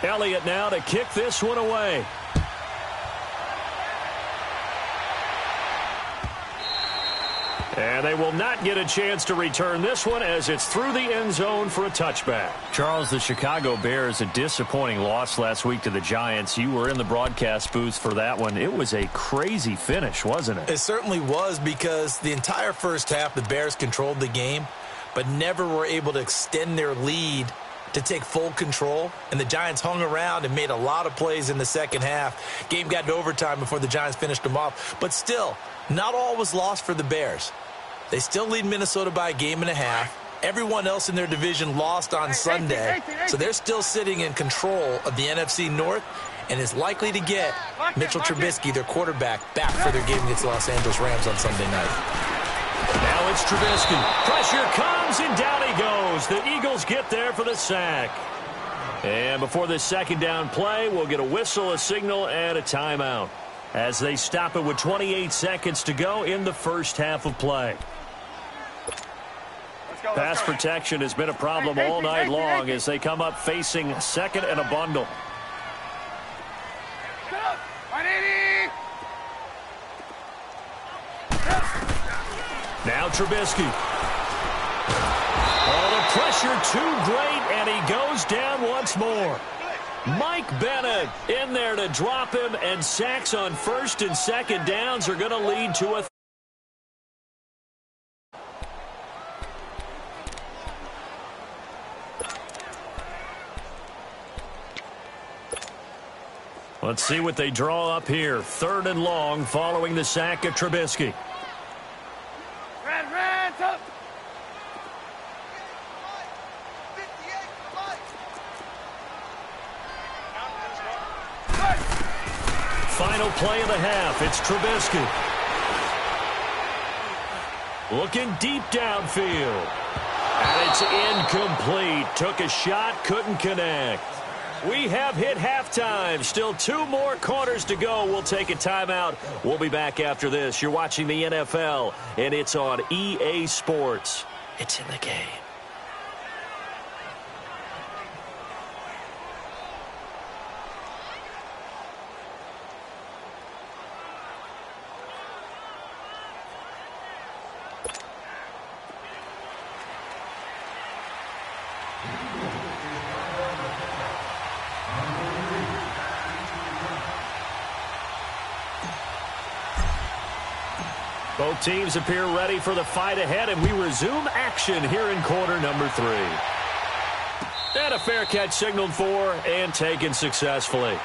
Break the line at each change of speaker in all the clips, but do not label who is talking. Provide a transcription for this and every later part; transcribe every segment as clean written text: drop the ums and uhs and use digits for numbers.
Elliott now to kick this one away. And they will not get a chance to return this one as it's through the end zone for a touchback. Charles, the Chicago Bears, a disappointing loss last week to the Giants. You were in the broadcast booth for that one. It was a crazy finish, wasn't it?
It certainly was, because the entire first half the Bears controlled the game, but never were able to extend their lead to take full control. And the Giants hung around and made a lot of plays in the second half. Game got to overtime before the Giants finished them off. But still, not all was lost for the Bears. They still lead Minnesota by a game and a half. Everyone else in their division lost on Sunday, so they're still sitting in control of the NFC North and is likely to get Mitchell Trubisky, their quarterback, back for their game against the Los Angeles Rams on Sunday night.
Now it's Trubisky. Pressure comes, and down he goes. The Eagles get there for the sack. And before this second down play, we'll get a whistle, a signal, and a timeout as they stop it with 28 seconds to go in the first half of play. Pass protection has been a problem all night long as they come up facing second and a bundle. Now Trubisky. Oh, the pressure too great, and he goes down once more. Mike Bennett in there to drop him, and sacks on first and second downs are going to lead to a Let's see what they draw up here. Third and long following the sack of Trubisky. Final play of the half. It's Trubisky. Looking deep downfield. And it's incomplete. Took a shot, couldn't connect. We have hit halftime. Still 2 more quarters to go. We'll take a timeout. We'll be back after this. You're watching the NFL, and it's on EA Sports. It's in the game. Both teams appear ready for the fight ahead, and we resume action here in quarter number 3. And a fair catch signaled for and taken successfully.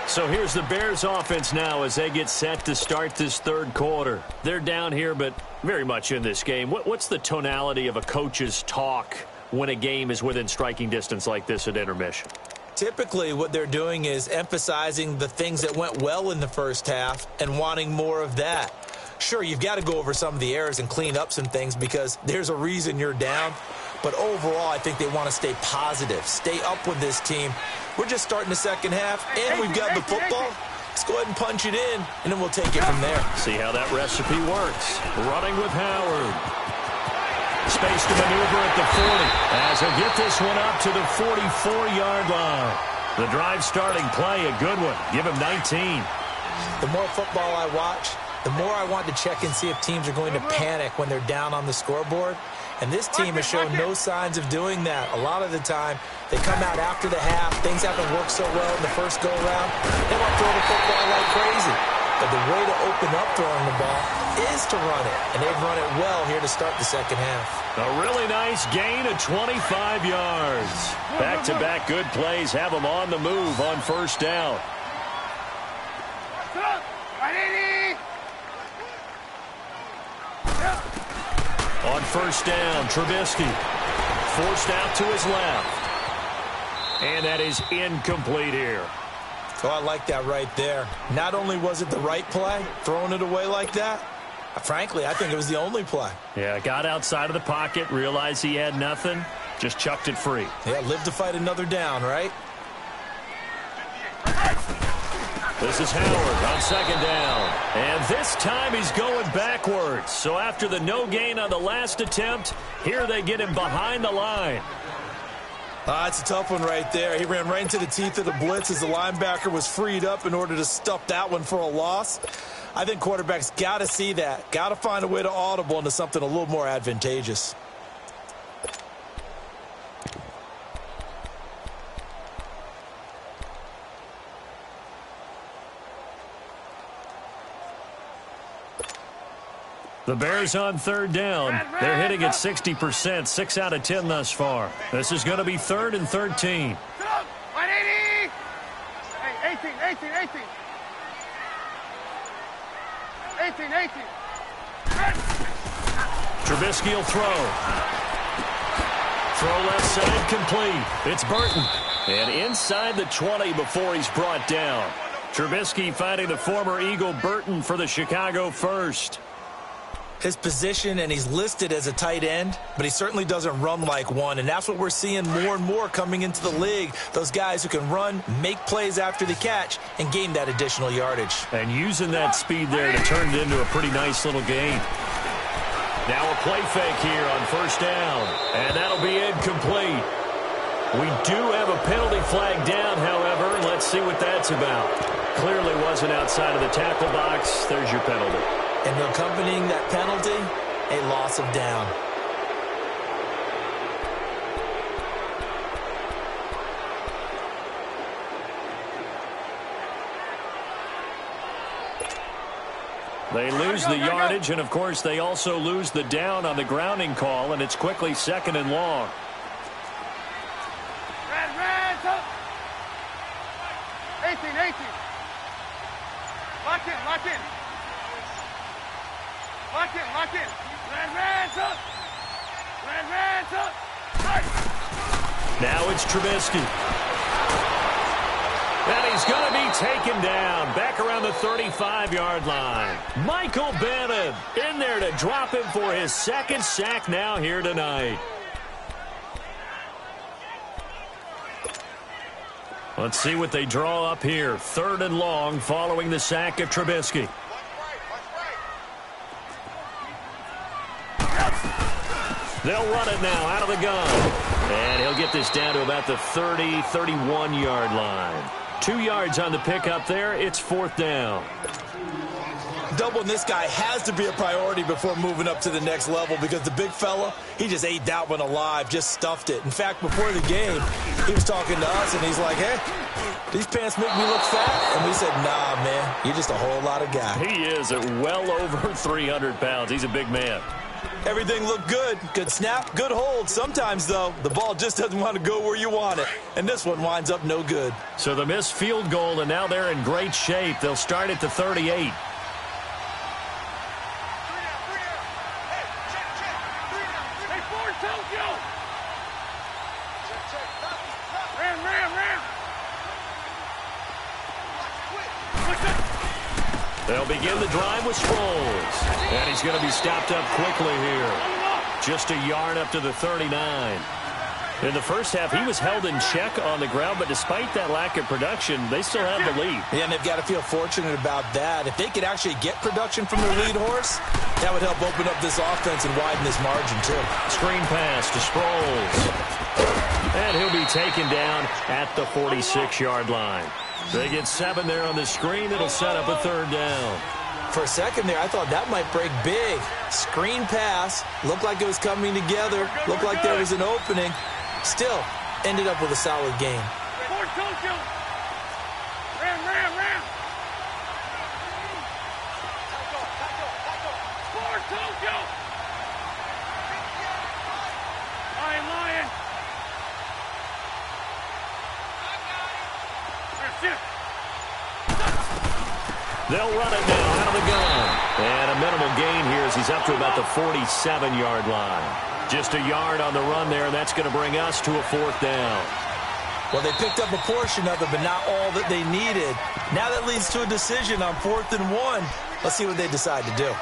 So here's the Bears offense now as they get set to start this third quarter. They're down here, but very much in this game. What's the tonality of a coach's talk when a game is within striking distance like this at intermission?
Typically, what they're doing is emphasizing the things that went well in the first half and wanting more of that. Sure, you've got to go over some of the errors and clean up some things because there's a reason you're down. But overall, I think they want to stay positive, stay up with this team. We're just starting the second half, and we've got the football. Let's go ahead and punch it in, and then we'll take it from there.
See how that recipe works. Running with Howard. Space to maneuver at the 40 as he'll get this one up to the 44-yard line. The drive starting play, a good one. Give him 19.
The more football I watch, the more I want to check and see if teams are going to panic when they're down on the scoreboard. And this team has shown no signs of doing that. A lot of the time, they come out after the half. Things haven't worked so well in the first go-around. They want to throw the football like crazy. But the way to open up throwing the ball is to run it. And they've run it well here to start the second half.
A really nice gain of 25 yards. Back-to-back good plays have them on the move on first down. On first down, Trubisky forced out to his left. And that is incomplete here.
Oh, I like that right there. Not only was it the right play, throwing it away like that, frankly, I think it was the only play.
Yeah, got outside of the pocket, realized he had nothing, just chucked it free.
Yeah, live to fight another down, right?
This is Howard on second down. And this time he's going backwards. So after the no gain on the last attempt, here they get him behind the line.
It's a tough one right there. He ran right into the teeth of the blitz as the linebacker was freed up in order to stuff that one for a loss. I think quarterbacks got to see that. Got to find a way to audible into something a little more advantageous.
The Bears on third down. They're hitting at 60%, 6 out of 10 thus far. This is going to be 3rd and 13.
180! Hey, 18. 18.
Trubisky will throw. Throw left side complete. It's Burton. And inside the 20 before he's brought down. Trubisky finding the former Eagle Burton for the Chicago first.
His position, and he's listed as a tight end, but he certainly doesn't run like one, and that's what we're seeing more and more coming into the league. Those guys who can run, make plays after the catch, and gain that additional yardage.
And using that speed there to turn it into a pretty nice little gain. Now a play fake here on first down, and that'll be incomplete. We do have a penalty flag down, however. Let's see what that's about. Clearly wasn't outside of the tackle box. There's your penalty.
And accompanying that penalty, a loss of down.
They lose the yardage, and of course they also lose the down on the grounding call, and it's quickly 2nd and long.
Red, up. 18. Lock in. Lock in. Red, up.
Now it's Trubisky. And he's going to be taken down back around the 35-yard line. Michael Bennett in there to drop him for his 2nd sack now here tonight. Let's see what they draw up here. 3rd and long following the sack of Trubisky. They'll run it now out of the gun. And he'll get this down to about the 30, 31-yard line. 2 yards on the pickup there. It's 4th down.
Doubling this guy has to be a priority before moving up to the next level because the big fella, he just ate that one alive, just stuffed it. In fact, before the game, he was talking to us, and he's like, hey, these pants make me look fat? And we said, nah, man, you're just a whole lot of guy.
He is at well over 300 pounds. He's a big man.
Everything looked good. Good snap, good hold. Sometimes, though, the ball just doesn't want to go where you want it. And this one winds up no good.
So the missed field goal, and now they're in great shape. They'll start at the 38. They'll begin the drive with Sproles. And he's going to be stopped up quickly here. Just a yard up to the 39. In the first half, he was held in check on the ground, but despite that lack of production, they still have the lead.
Yeah, and they've got to feel fortunate about that. If they could actually get production from their lead horse, that would help open up this offense and widen this margin, too.
Screen pass to Sproles. And he'll be taken down at the 46-yard line. They get 7 there on the screen. It'll set up a 3rd down.
For a second there, I thought that might break big. Screen pass. Looked like it was coming together. Looked like there was an opening. Still, ended up with a solid game.
They'll run it now out of the gun. And a minimal gain here as he's up to about the 47-yard line. Just a yard on the run there, and that's going to bring us to a 4th down.
Well, they picked up a portion of it, but not all that they needed. Now that leads to a decision on 4th and 1. Let's see what they decide to do.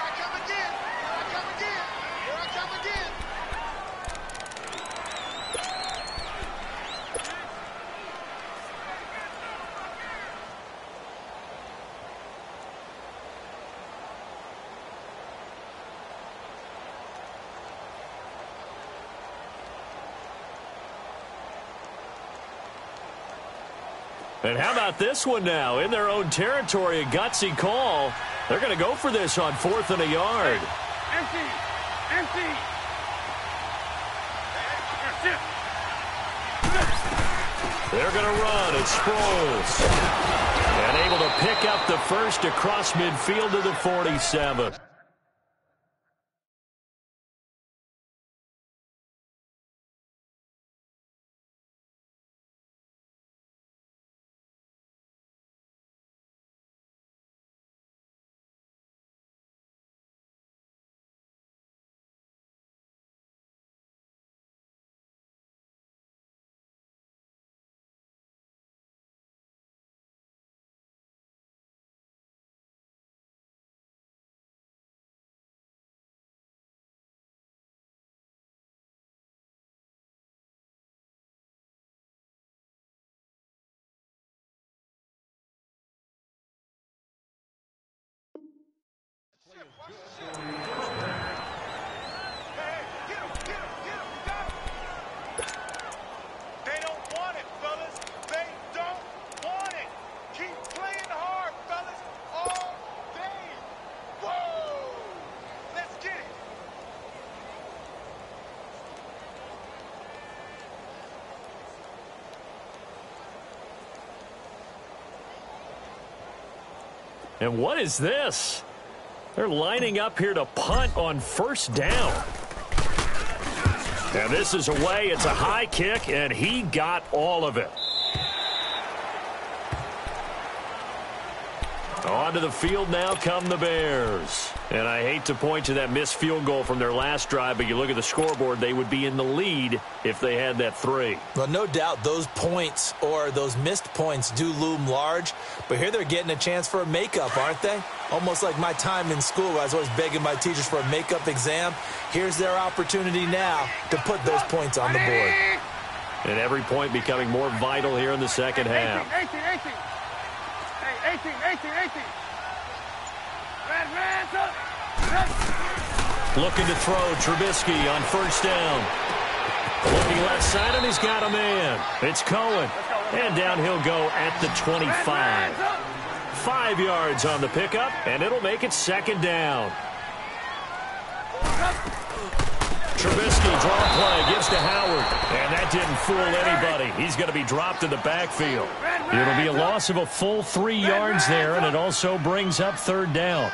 And how about this one now? In their own territory, a gutsy call. They're going to go for this on 4th and a yard.
Empty. Empty.
They're going to run. It's Sproles. And able to pick up the first across midfield to the 47.
They don't want it, fellas. They don't want it. Keep playing hard, fellas, all day. Whoa! Let's get it.
And what is this? They're lining up here to punt on 1st down. And this is away. It's a high kick, and he got all of it. Onto the field now come the Bears. And I hate to point to that missed field goal from their last drive, but you look at the scoreboard, they would be in the lead if they had that 3.
Well, no doubt those points or those missed points do loom large, but here they're getting a chance for a makeup, aren't they? Almost like my time in school where I was always begging my teachers for a makeup exam. Here's their opportunity now to put those points on the board.
And every point becoming more vital here in the second half.
18. Hey, 18.
Looking to throw Trubisky on 1st down. Looking left side, and he's got a man. It's Cohen. And down he'll go at the 25. 5 yards on the pickup, and it'll make it 2nd down. Trubisky, draw play, gives to Howard. And that didn't fool anybody. He's going to be dropped in the backfield. It'll be a loss of a full 3 yards there, and it also brings up 3rd down.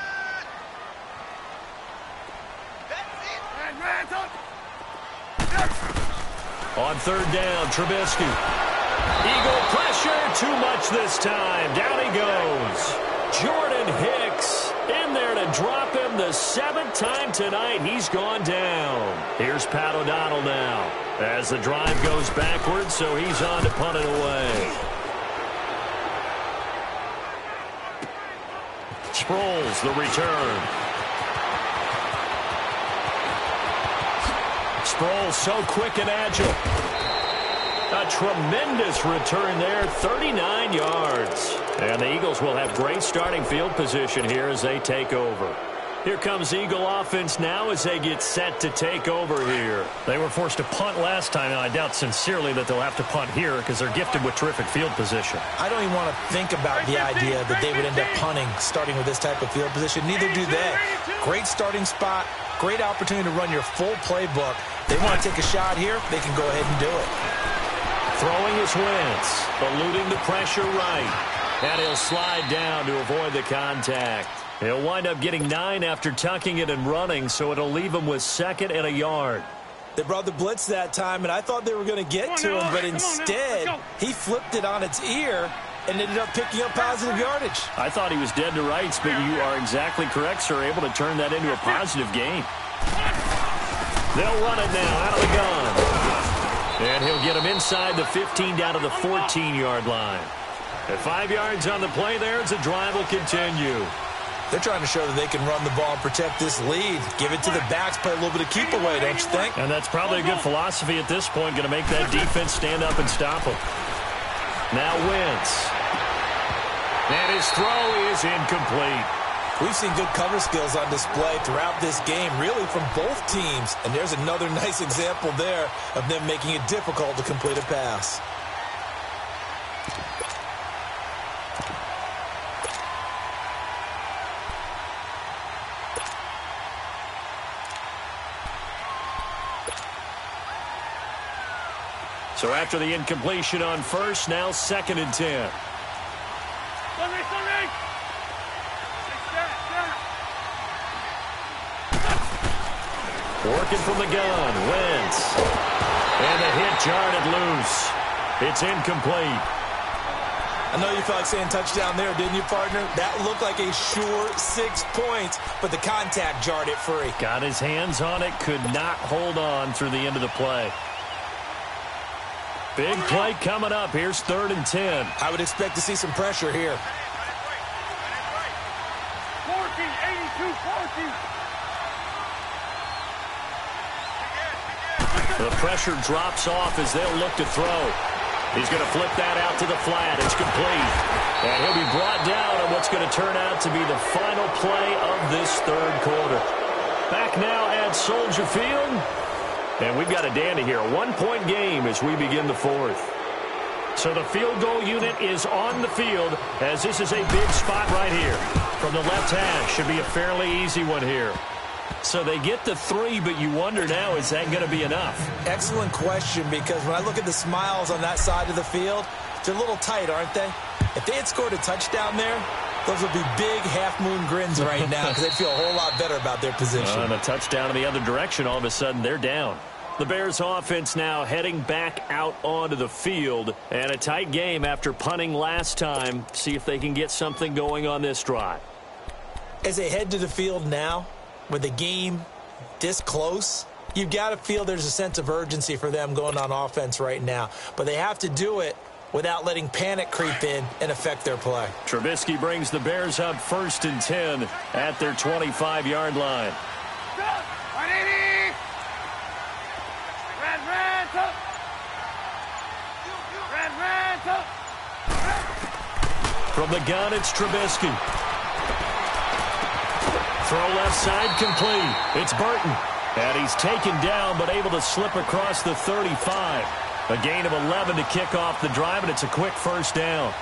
On 3rd down, Trubisky. Eagle pressure, too much this time. Down he goes. Jordan Hicks in there to drop him the 7th time tonight. He's gone down. Here's Pat O'Donnell now as the drive goes backwards, so he's on to punt it away. Sproles, the return. Sproles so quick and agile. A tremendous return there, 39 yards. And the Eagles will have great starting field position here as they take over. Here comes Eagle offense now as they get set to take over here.
They were forced to punt last time, and I doubt sincerely that they'll have to punt here because they're gifted with terrific field position.
I don't even want to think about the idea that they would end up punting starting with this type of field position. Neither do they. Great starting spot, great opportunity to run your full playbook. They want to take a shot here, they can go ahead and do it.
Throwing his Wentz, eluding the pressure right. And he'll slide down to avoid the contact. He'll wind up getting 9 after tucking it and running, so it'll leave him with 2nd and a yard.
They brought the blitz that time, and I thought they were going to get to him, but instead, he flipped it on its ear and ended up picking up positive yardage.
I thought he was dead to rights, but you are exactly correct, sir, able to turn that into a positive gain. They'll run it now out of the gun. And he'll get him inside the 15 down to the 14-yard line. At 5 yards on the play there, as the drive will continue.
They're trying to show that they can run the ball and protect this lead. Give it to the backs, play a little bit of keep away, don't you think?
And that's probably a good philosophy at this point, going to make that defense stand up and stop them.
Now Wentz. And his throw is incomplete.
We've seen good cover skills on display throughout this game, really from both teams. And there's another nice example there of them making it difficult to complete a pass.
So after the incompletion on first, now 2nd and 10. Working from the gun, Wentz. And the hit jarred it loose. It's incomplete.
I know you felt like saying touchdown there, didn't you, partner? That looked like a sure 6 points, but the contact jarred it free.
Got his hands on it, could not hold on through the end of the play. Big play coming up. Here's 3rd and 10.
I would expect to see some pressure here.
82-40.
The pressure drops off as they'll look to throw. He's going to flip that out to the flat. It's complete. And he'll be brought down on what's going to turn out to be the final play of this 3rd quarter. Back now at Soldier Field. And we've got a dandy here. A 1-point game as we begin the 4th. So the field goal unit is on the field as this is a big spot right here. From the left hash, should be a fairly easy one here. So they get the 3, but you wonder now, is that going to be enough?
Excellent question, because when I look at the smiles on that side of the field, they're a little tight, aren't they? If they had scored a touchdown there, those would be big half-moon grins right now because they'd feel a whole lot better about their position.
And a touchdown in the other direction, all of a sudden they're down. The Bears offense now heading back out onto the field. And a tight game after punting last time. See if they can get something going on this drive.
As they head to the field now, with the game this close, you've got to feel there's a sense of urgency for them going on offense right now. But they have to do it without letting panic creep in and affect their play.
Trubisky brings the Bears up 1st and 10 at their 25-yard line. From the gun, it's Trubisky. Throw left side complete. It's Burton. And he's taken down but able to slip across the 35. A gain of 11 to kick off the drive, and it's a quick 1st down.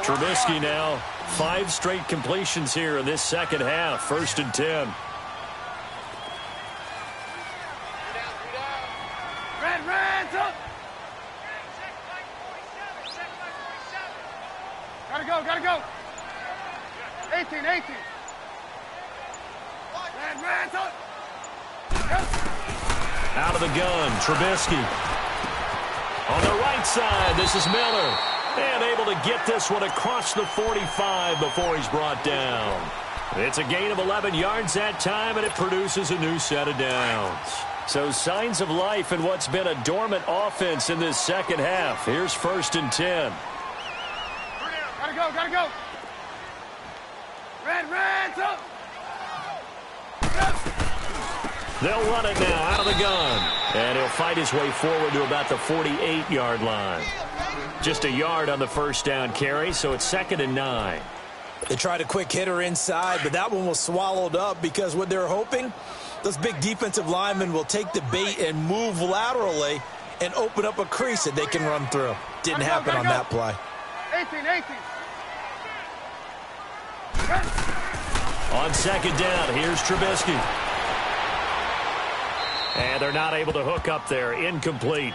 Trubisky now, 5 straight completions here in this 2nd half. 1st and 10.
Gotta go. 18.
Out of the gun, Trubisky. On the right side, this is Miller. And able to get this one across the 45 before he's brought down. It's a gain of 11 yards that time, and it produces a new set of downs. So signs of life in what's been a dormant offense in this 2nd half. Here's 1st and 10.
Gotta go. Red, up.
They'll run it now out of the gun. And he'll fight his way forward to about the 48-yard line. Just a yard on the 1st down carry, so it's 2nd and 9.
They tried a quick hitter inside, but that one was swallowed up because what they're hoping, those big defensive linemen will take the bait and move laterally and open up a crease that they can run through. Didn't happen on that play.
18.
On 2nd down, here's Trubisky. And they're not able to hook up there. Incomplete.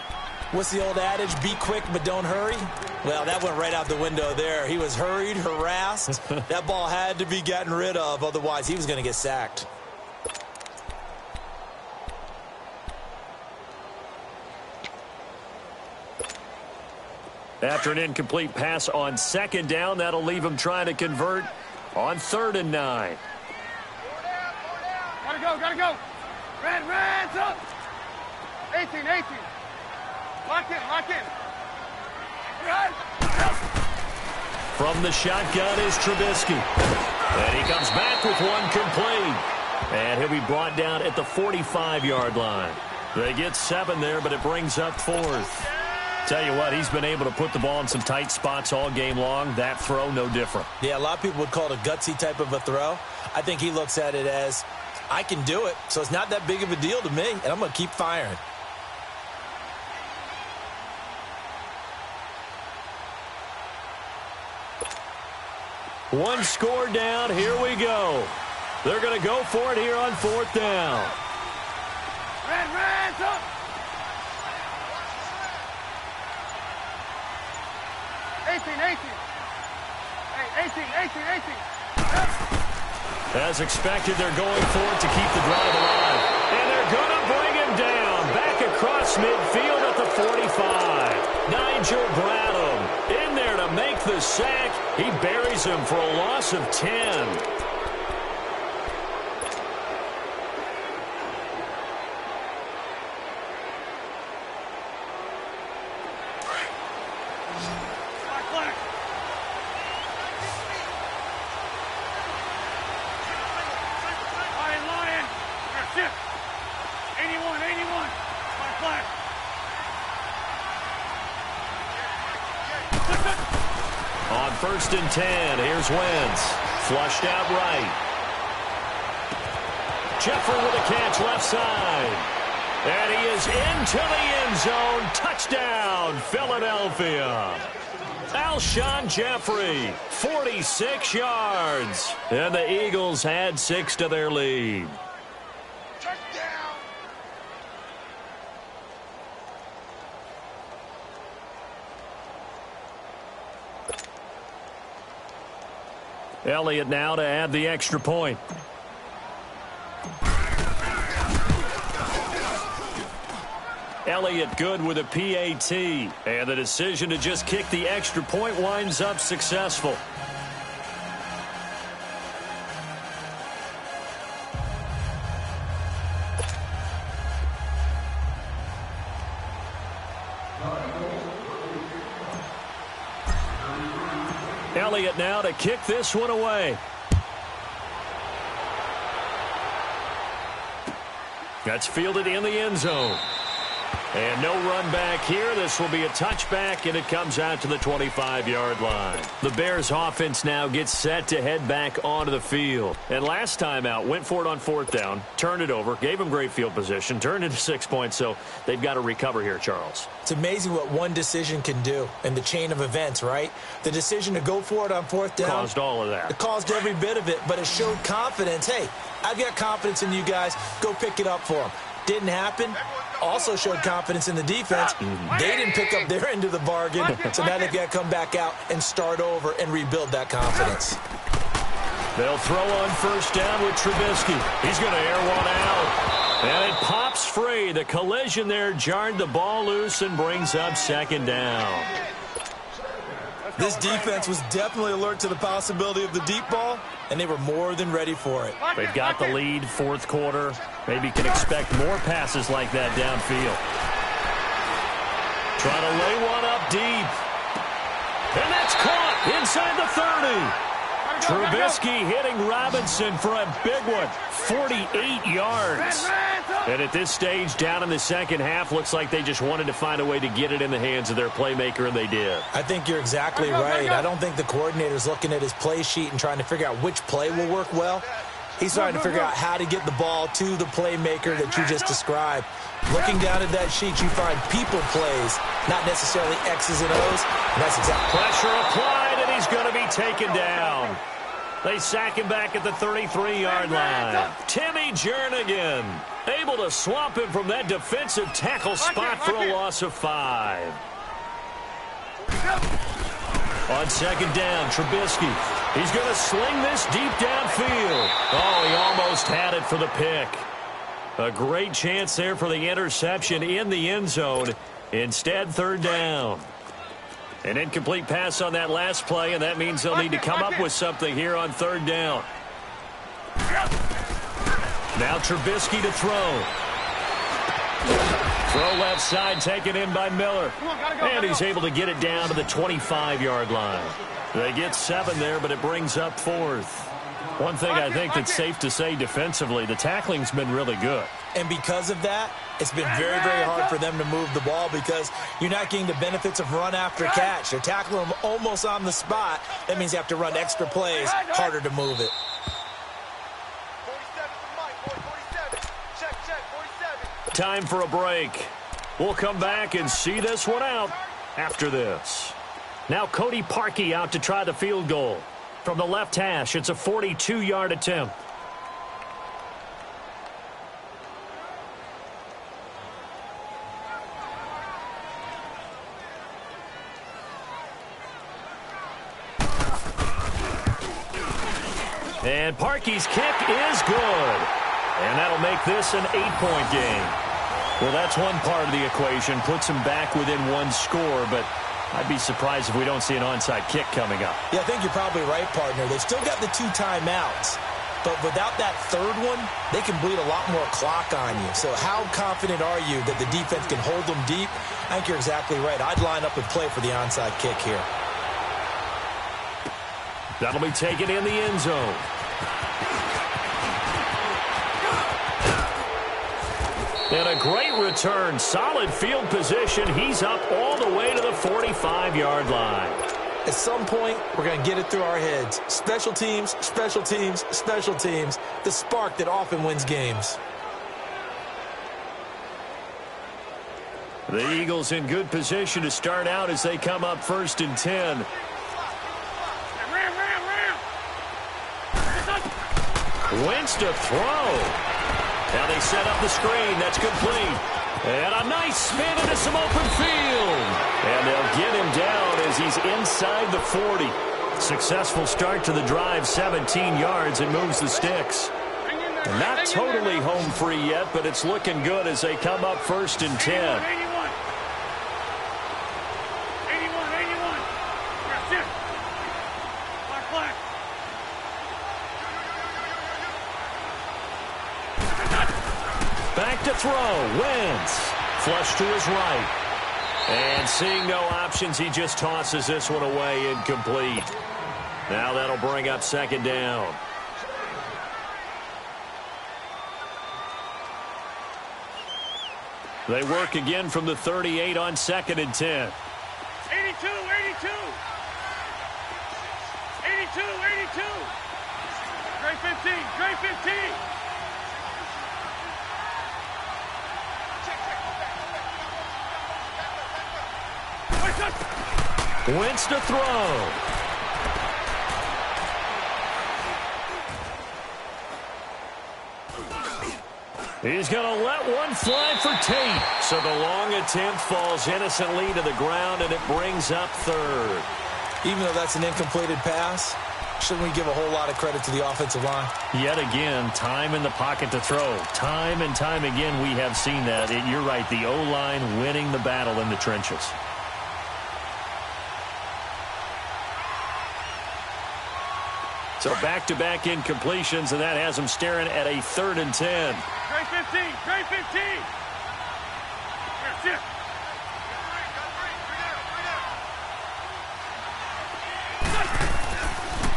What's the old adage? Be quick, but don't hurry? Well, that went right out the window there. He was hurried, harassed. That ball had to be gotten rid of. Otherwise, he was going to get sacked.
After an incomplete pass on 2nd down, that'll leave him trying to convert on 3rd and 9.
Gotta go. Red, up. 18. Lock in. Red, up.
From the shotgun is Trubisky. And he comes back with one complete. And he'll be brought down at the 45-yard line. They get 7 there, but it brings up 4th. Tell you what, he's been able to put the ball in some tight spots all game long. That throw, no different.
Yeah, a lot of people would call it a gutsy type of a throw. I think he looks at it as, I can do it, so it's not that big of a deal to me, and I'm going to keep firing.
One score down. Here we go. They're going to go for it here on 4th down.
Red, up. 18. Hey, 18.
As expected, they're going for it to keep the drive alive. And they're going to bring him down. Back across midfield at the 45. Nigel Bradham in there to make the sack. He buries him for a loss of 10. On 1st and 10, here's Wentz. Flushed out right. Jeffrey with a catch left side. And he is into the end zone. Touchdown, Philadelphia. Alshon Jeffrey, 46 yards. And the Eagles add 6 to their lead. Elliott now to add the extra point. Elliott good with a PAT. And the decision to just kick the extra point winds up successful. Elliott now to kick this one away. That's fielded in the end zone. And no run back here. This will be a touchback, and it comes out to the 25-yard line. The Bears offense now gets set to head back onto the field. And last time out, went for it on 4th down, turned it over, gave them great field position, turned into 6 points, so they've got to recover here, Charles.
It's amazing what one decision can do in the chain of events, right? The decision to go for it on 4th down
caused all of that.
It caused every bit of it, but it showed confidence. Hey, I've got confidence in you guys. Go pick it up for them. Didn't happen. Also showed confidence in the defense. They didn't pick up their end of the bargain, so now they've got to come back out and start over and rebuild that confidence.
They'll throw on 1st down with Trubisky. He's going to air one out. And it pops free. The collision there jarred the ball loose and brings up 2nd down.
This defense was definitely alert to the possibility of the deep ball, and they were more than ready for it.
They've got the lead, 4th quarter. Maybe can expect more passes like that downfield. Trying to lay one up deep. And that's caught inside the 30. Trubisky hitting Robinson for a big one, 48 yards. And at this stage, down in the second half, looks like they just wanted to find a way to get it in the hands of their playmaker, and they did.
I think you're exactly right. I don't think the coordinator's looking at his play sheet and trying to figure out which play will work well. He's trying to figure out how to get the ball to the playmaker that you just described. Looking down at that sheet, you find people plays, not necessarily X's and O's. And that's exactly
pressure applied, and he's going to be taken down. They sack him back at the 33-yard line. Timmy Jernigan able to swamp him from that defensive tackle spot for a loss of 5. On 2nd down, Trubisky. He's going to sling this deep downfield. Oh, he almost had it for the pick. A great chance there for the interception in the end zone. Instead, 3rd down. An incomplete pass on that last play, and that means they'll need to come up with something here on 3rd down. Now Trubisky to throw. Throw left side taken in by Miller. And he's able to get it down to the 25-yard line. They get 7 there, but it brings up 4th. One thing I think that's safe to say defensively, the tackling's been really good.
And because of that, it's been very, very hard for them to move the ball because you're not getting the benefits of run after catch. They're tackling them almost on the spot. That means you have to run extra plays, harder to move it.
47. Check, 47.
Time for a break. We'll come back and see this one out after this. Now Cody Parkey out to try the field goal.
From the left hash, it's a 42-yard attempt. And Parkey's kick is good. And that'll make this an 8-point game. Well, that's one part of the equation. Puts him back within one score, but I'd be surprised if we don't see an onside kick coming up.
Yeah, I think you're probably right, partner. They've still got the 2 timeouts. But without that third one, they can bleed a lot more clock on you. So how confident are you that the defense can hold them deep? I think you're exactly right. I'd line up and play for the onside kick here.
That'll be taken in the end zone. And a great return. Solid field position. He's up all the way to the 45-yard line.
At some point, we're going to get it through our heads. Special teams, special teams, special teams. The spark that often wins games.
The Eagles in good position to start out as they come up 1st and 10. Wentz to throw. Now they set up the screen. That's complete. And a nice spin into some open field. And they'll get him down as he's inside the 40. Successful start to the drive, 17 yards, and moves the sticks. Not totally home free yet, but it's looking good as they come up 1st and 10.
81. That's it. Black.
Back to throw. Wentz. Flush to his right. And seeing no options, he just tosses this one away, incomplete. Now that'll bring up 2nd down. They work again from the 38 on 2nd and 10.
82. 82. Great 15.
Wentz to throw. He's going to let one fly for Tate. So the long attempt falls innocently to the ground, and it brings up 3rd.
Even though that's an incompleted pass, shouldn't we give a whole lot of credit to the offensive line?
Yet again, time in the pocket to throw. Time and time again, we have seen that. You're right, the O-line winning the battle in the trenches. So back-to-back incompletions, and that has them staring at a 3rd and 10.
Great 15. That's it.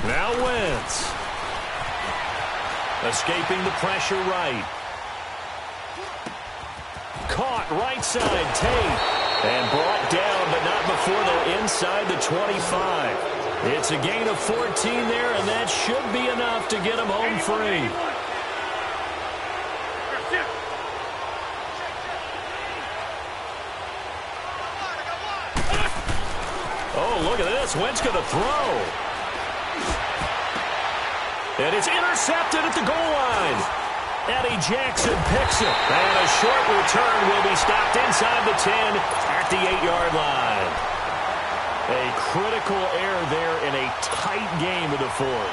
Now Wentz. Escaping the pressure right. Caught right side, Tate. And brought down, but not before they're inside the 25. It's a gain of 14 there, and that should be enough to get them home free. Oh, look at this. Wentz going to throw. And it's intercepted at the goal line. Eddie Jackson picks it. And a short return will be stopped inside the 10 at the 8-yard line. A critical error there in a tight game of the 4th.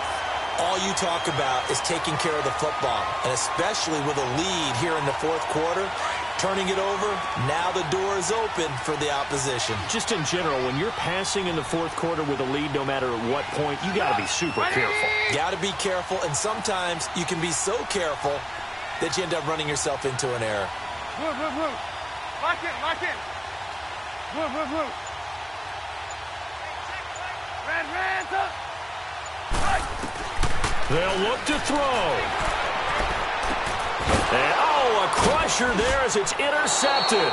All you talk about is taking care of the football, and especially with a lead here in the 4th quarter, turning it over, now the door is open for the opposition.
Just in general, when you're passing in the 4th quarter with a lead, no matter at what point, you got to be super careful.
Got to be careful, and sometimes you can be so careful that you end up running yourself into an error.
Move. Lock in. Move. Red up.
They'll look to throw. And, a crusher there as it's intercepted.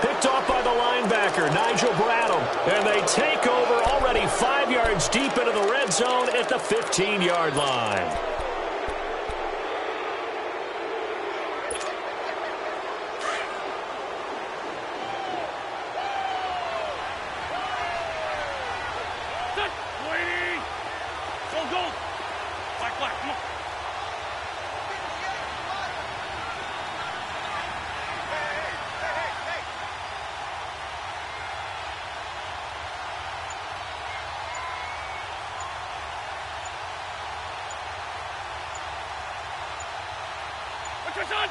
Picked off by the linebacker, Nigel Bradham. And they take over already 5 yards deep into the red zone at the 15-yard line.
go. Black, come on. What's your son?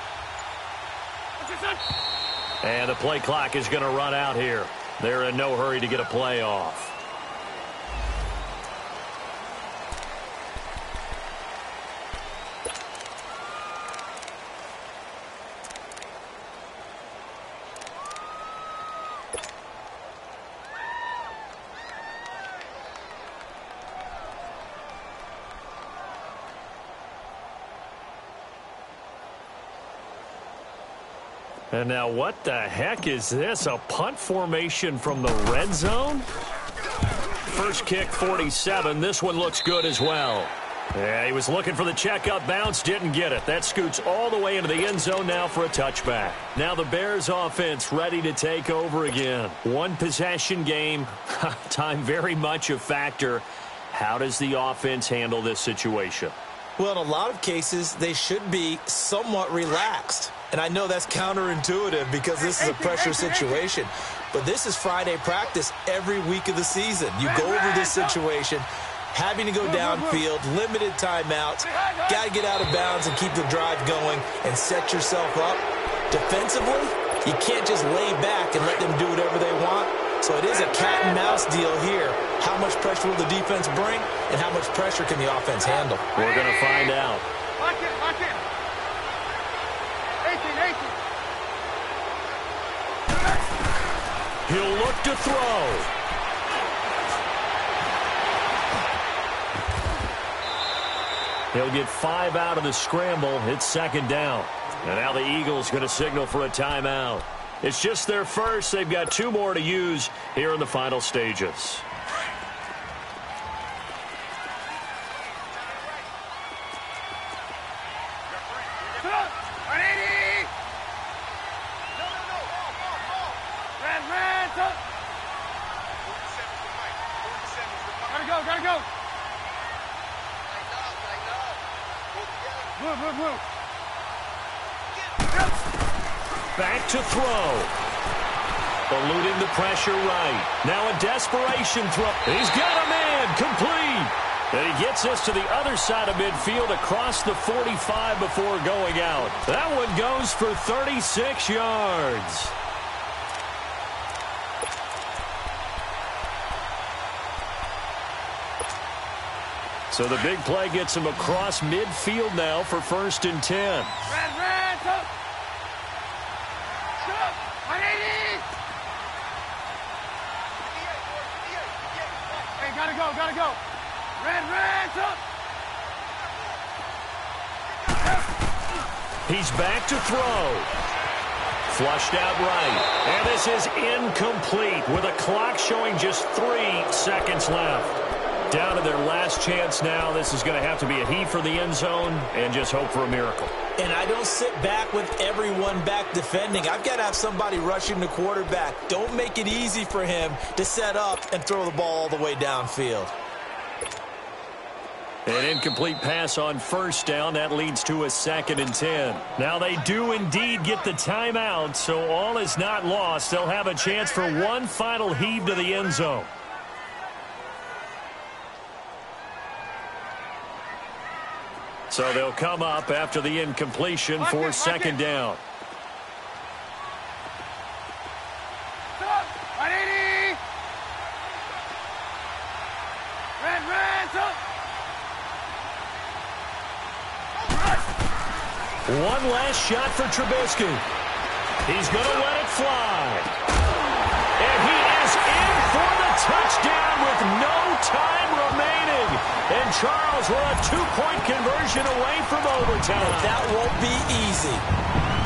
What's your son?
And the play clock is going to run out here. They're in no hurry to get a play off. And now what the heck is this? A punt formation from the red zone? First kick, 47. This one looks good as well. Yeah, he was looking for the checkup bounce, didn't get it. That scoots all the way into the end zone now for a touchback. Now the Bears offense ready to take over again. One possession game. Time very much a factor. How does the offense handle this situation?
Well, in a lot of cases, they should be somewhat relaxed. And I know that's counterintuitive because this is a pressure situation. But this is Friday practice every week of the season. You go over this situation, having to go downfield, limited timeouts, got to get out of bounds and keep the drive going and set yourself up. Defensively, you can't just lay back and let them do whatever they want. So it is a cat and mouse deal here. How much pressure will the defense bring and how much pressure can the offense handle?
We're going to find out.
Lock in, lock in. 18.
He'll look to throw. He'll get 5 out of the scramble. It's second down. And now the Eagles going to signal for a timeout. It's just their first. They've got 2 more to use here in the final stages.
Gotta go. Move.
Back to throw. Eluding the pressure right. Now a desperation throw. He's got a man. Complete. And he gets us to the other side of midfield across the 45 before going out. That one goes for 36 yards. So the big play gets him across midfield now for 1st and 10.
Red, stop. Stop. 180. Hey, gotta go. Red, stop.
He's back to throw. Flushed out right. And this is incomplete with a clock showing just 3 seconds left. Down to their last chance now. This is going to have to be a heave for the end zone and just hope for a miracle.
And I don't sit back with everyone back defending. I've got to have somebody rushing the quarterback. Don't make it easy for him to set up and throw the ball all the way downfield.
An incomplete pass on 1st down. That leads to a 2nd and 10. Now they do indeed get the timeout, so all is not lost. They'll have a chance for one final heave to the end zone. So they'll come up after the incompletion for 2nd down.
Stop. 180. Red, stop.
One last shot for Trubisky. He's going to let it fly. And he is in for the touchdown with no time remaining. And Charles, we're a 2-point conversion away from overtime.
That won't be easy.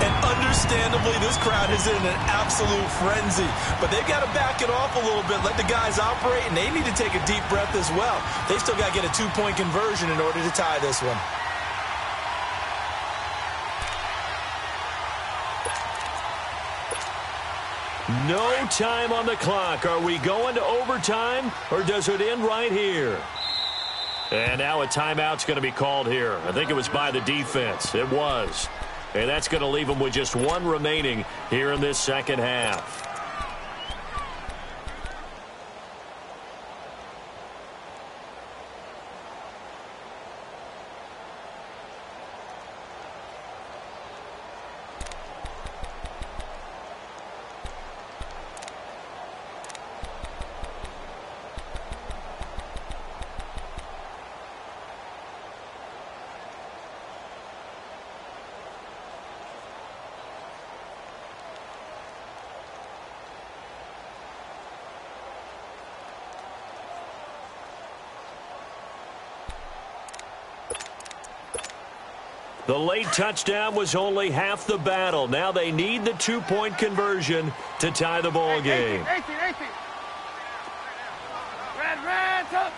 And understandably, this crowd is in an absolute frenzy. But they've got to back it off a little bit, let the guys operate, and they need to take a deep breath as well. They've still got to get a 2-point conversion in order to tie this one.
No time on the clock. Are we going to overtime, or does it end right here? And now a timeout's going to be called here. I think it was by the defense. It was. And that's going to leave them with just one remaining here in this second half. The late touchdown was only half the battle. Now they need the two-point conversion to tie the ball game.
18. Red, up.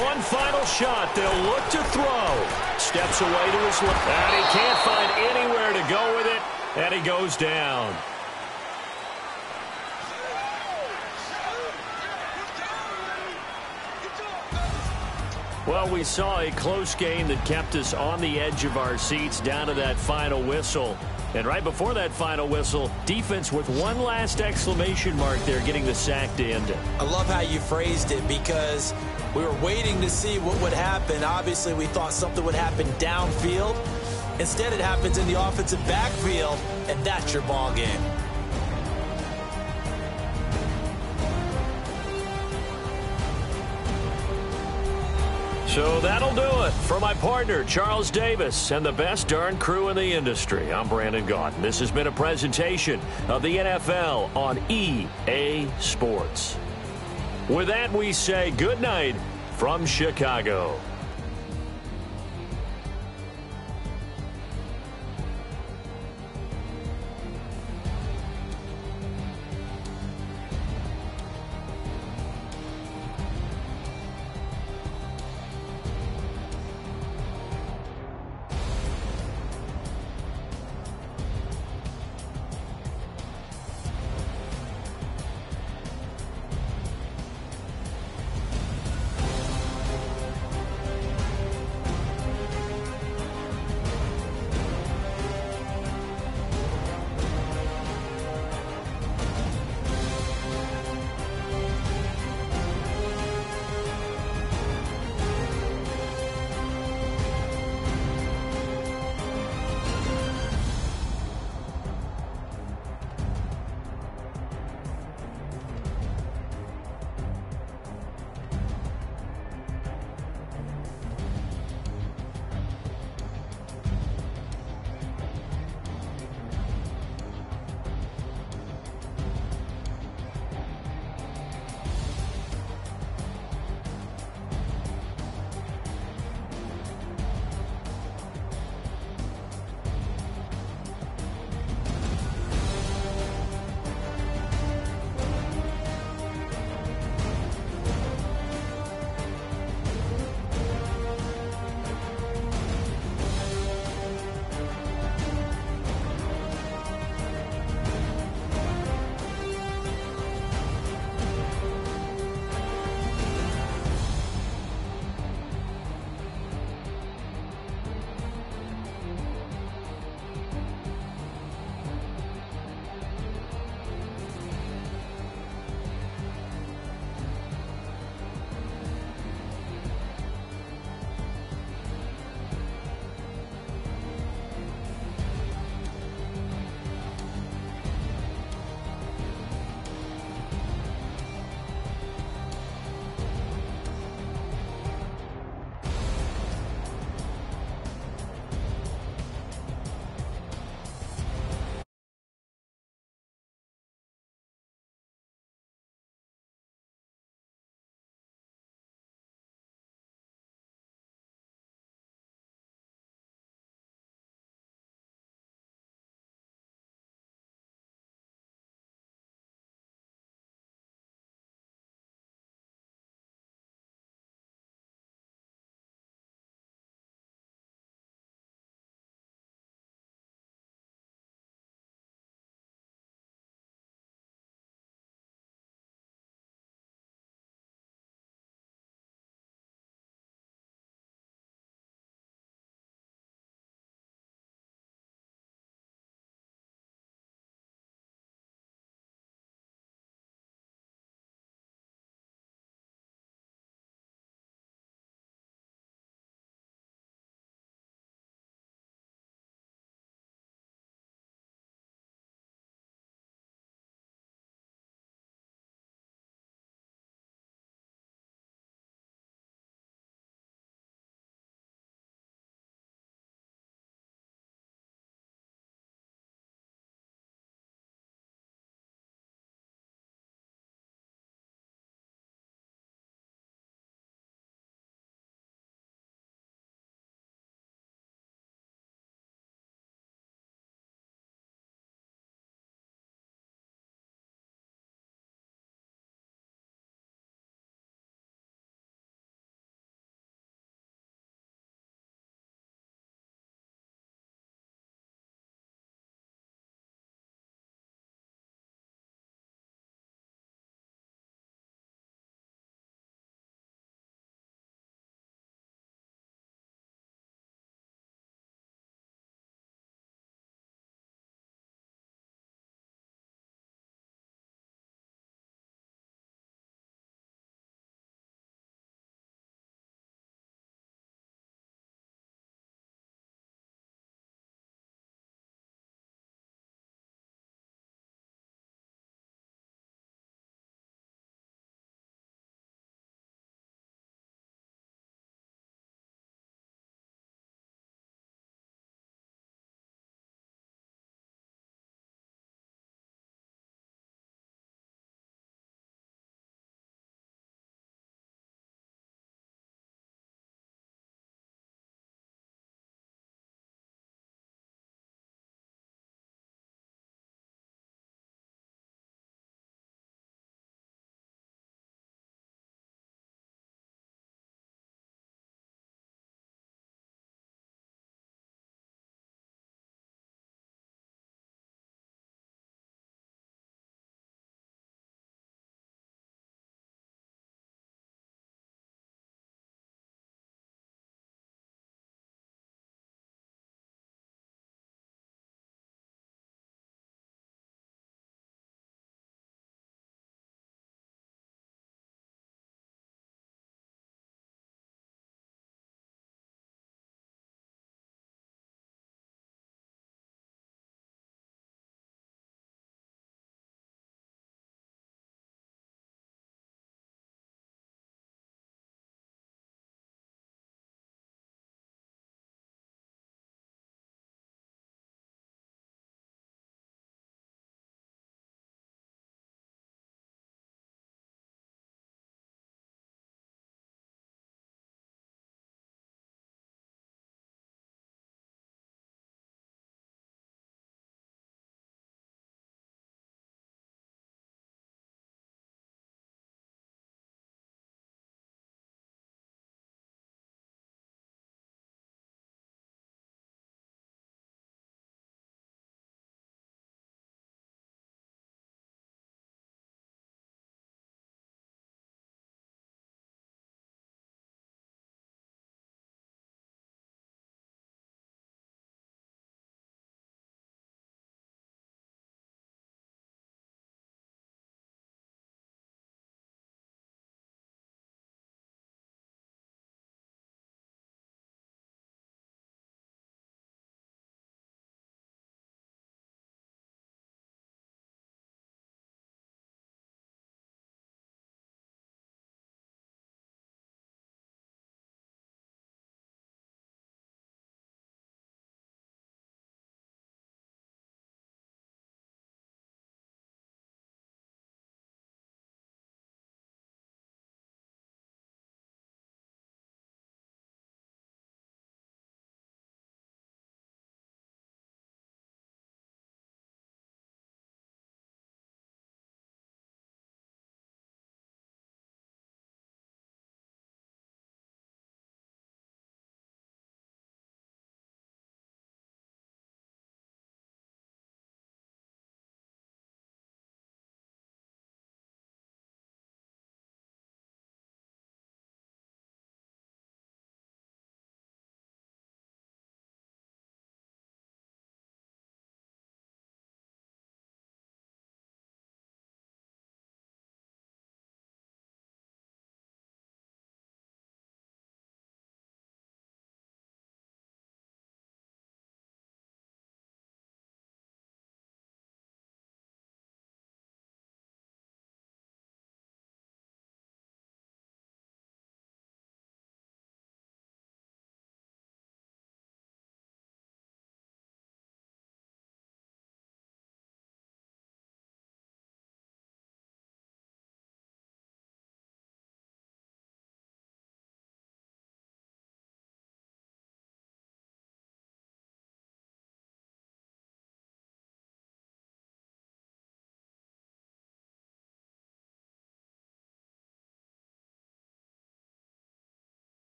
One final shot. They'll look to throw. Steps away to his left. And he can't find anywhere to go with it. And he goes down. Well, we saw a close game that kept us on the edge of our seats down to that final whistle. And right before that final whistle, defense with one last exclamation mark there, getting the sack to end it.
I love how you phrased it, because we were waiting to see what would happen. Obviously, we thought something would happen downfield. Instead, it happens in the offensive backfield, and that's your ball game.
So that'll do it. For my partner, Charles Davis, and the best darn crew in the industry, I'm Brandon Gaudin. This has been a presentation of the NFL on EA Sports. With that, we say good night from Chicago.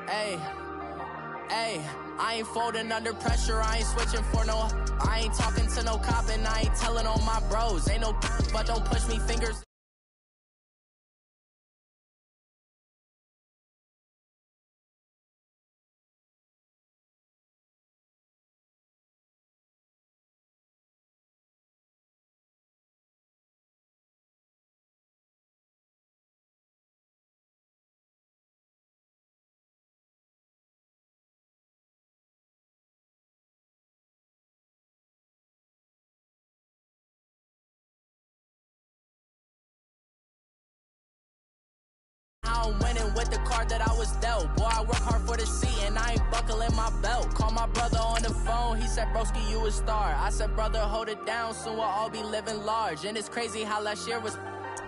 Ayy, I ain't folding under pressure, I ain't switching for no. I ain't talking to no cop and I ain't telling on my bros. Ain't no, but don't push me fingers. I'm winning with the card that I was dealt. Boy, I work hard for the seat and I ain't buckling my belt. Call my brother on the phone, he said, broski, you a star. I said, brother, hold it down, soon we'll all be living large. And it's crazy how last year was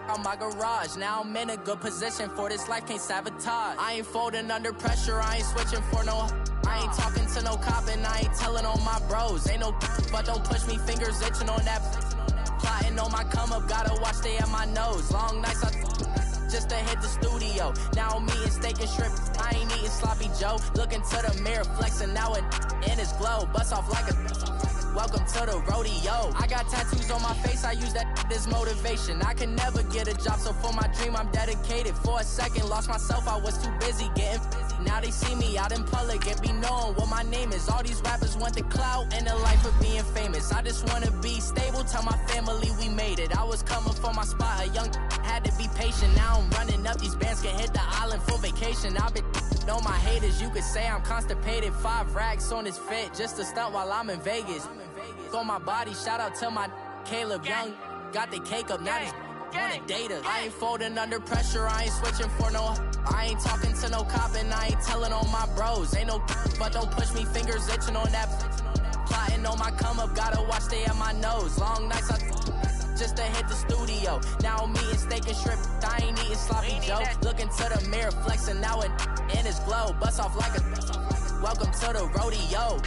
on my garage. Now I'm in a good position for this life, can't sabotage. I ain't folding under pressure, I ain't switching for no. I ain't talking to no cop and I ain't telling on my bros. Ain't no, but don't push me, fingers itching on that. Plotting on my come up, gotta watch stay at my nose. Long nights just to hit the studio. Now I'm eating steak and shrimp, I ain't eating sloppy Joe. Looking to the mirror, flexing now and in his glow. Bust off like a welcome to the rodeo. I got tattoos on my face, I use that as motivation. I can never get a job, so for my dream I'm dedicated. For a second, lost myself, I was too busy getting busy. Now they see me out in public and be knowing what my name is. All these rappers want the clout and the life of being famous. I just wanna be stable, tell my family we made it. I was coming for my spot, a young had to be patient. Now I'm running up, these bands can hit the island for vacation. I've been on my haters, you could say I'm constipated. 5 racks on his fit, just to stunt while I'm in Vegas. On my body, shout out to my Caleb Young. Got the cake up, now he's wanna date us. I ain't folding under pressure, I ain't switching for no. I ain't talking to no cop and I ain't telling on my bros. Ain't no, but don't push me, fingers itching on that. Plotting on my come up, gotta watch stay at my nose. Long nights just to hit the studio. Now I'm eating steak and shrimp, I ain't eating sloppy Joe. Looking to the mirror, flexing now and in his glow. Bust off like a welcome to the rodeo.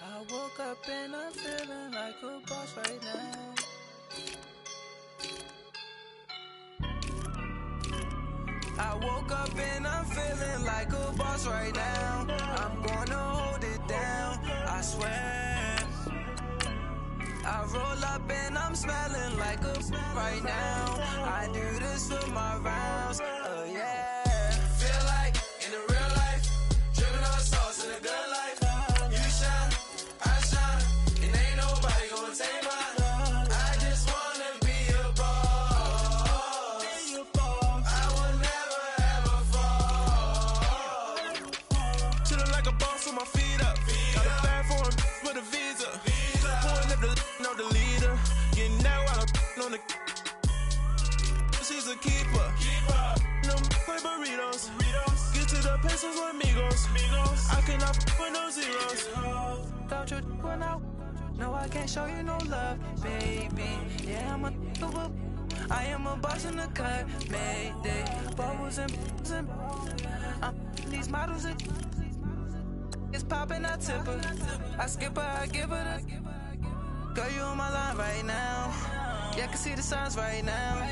I woke up and I'm feeling like a boss right now. I woke up and I'm feeling like a boss right now. I'm gonna hold it down, I swear. I roll up and I'm smelling like a right now. I do this for my rounds, oh yeah. Feel like in the real life, dripping on sauce in a good life. You shine, I shine, and ain't nobody gonna take mine. I just wanna be a boss. I will never ever fall. Chillin' like a boss with my feet up. Got a bag for him with a visa. Pulling up the the leader. You know I don't on the. She's a keeper. No play burritos. Get to the pesos with amigos. I cannot with no zeros. Don't you run out? No, I can't show you no love, baby. Yeah, I am a boss in the cut, Mayday. Bubbles and these models are. It's popping, I tip her. I skip her, I give her the. Girl, you on my line right now. Yeah, I can see the signs right now.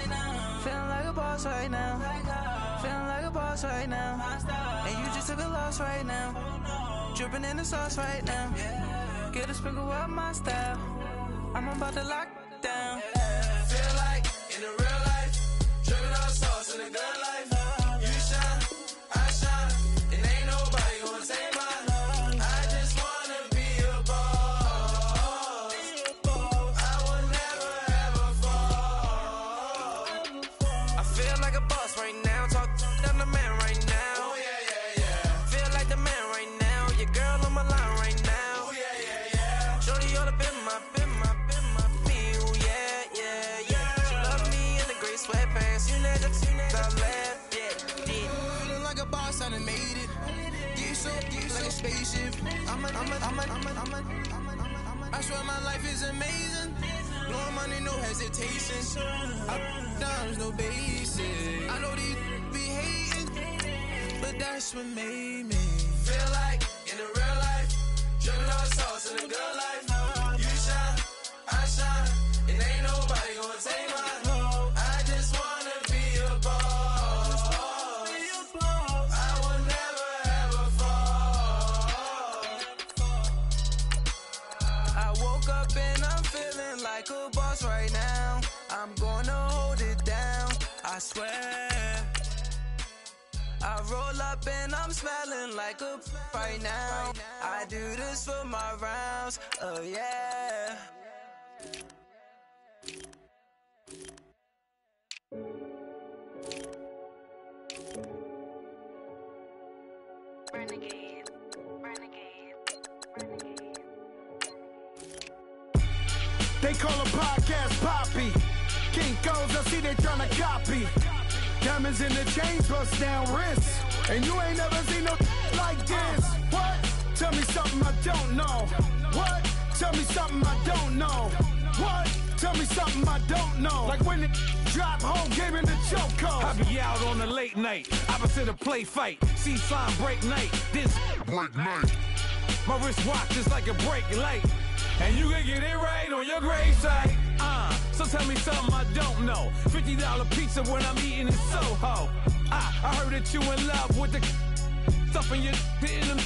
Feeling like a boss right now. Feeling like a boss right now. And you just took a loss right now. Dripping in the sauce right now. Get a sprinkle up my style. I'm about to lock down. Feel like in the real life, dripping on sauce in a good life. You shine, I shine, and ain't nobody gonna take mine. I just wanna be a boss. I will never ever fall. I feel like a boss right now. Talk to the man right now. Oh yeah. Feel like the man right now. Your girl on my line right now. Oh yeah. Shorty all up in my feel. Yeah. She love me in the gray sweatpants. You never left. Yeah. boss, I done made it. Get so like a spaceship. I swear my life is amazing. Blowing money, no hesitation. Dimes, no basic. I know these be hating, but that's what made me feel like in the real life. Dripping all sauce in the good life. You shine, I shine, and ain't nobody gonna take mine. I just wanna be a boss. I will never ever fall. I woke up and I'm feeling like a boss right now. I'm gonna hold it down, I swear. I roll up and I'm smelling like a right now. I do this for my rounds, oh yeah.
Renegade, renegade, renegade.
They call a podcast Poppy. Kinkos, I see they tryna copy. Diamonds in the chains, bust down wrists. And you ain't never seen no like this. What? Tell me something I don't know. What? Tell me something I don't know. What? Tell me something I don't know. Like when it drop home, game in the chokehold.
I be out on a late night, opposite a play fight. See sign break night, this break night. My wristwatch is like a brake light. And you can get it right on your gravesite. So tell me something I don't know. $50 pizza when I'm eating in Soho. I heard that you in love with the stuff in your in them.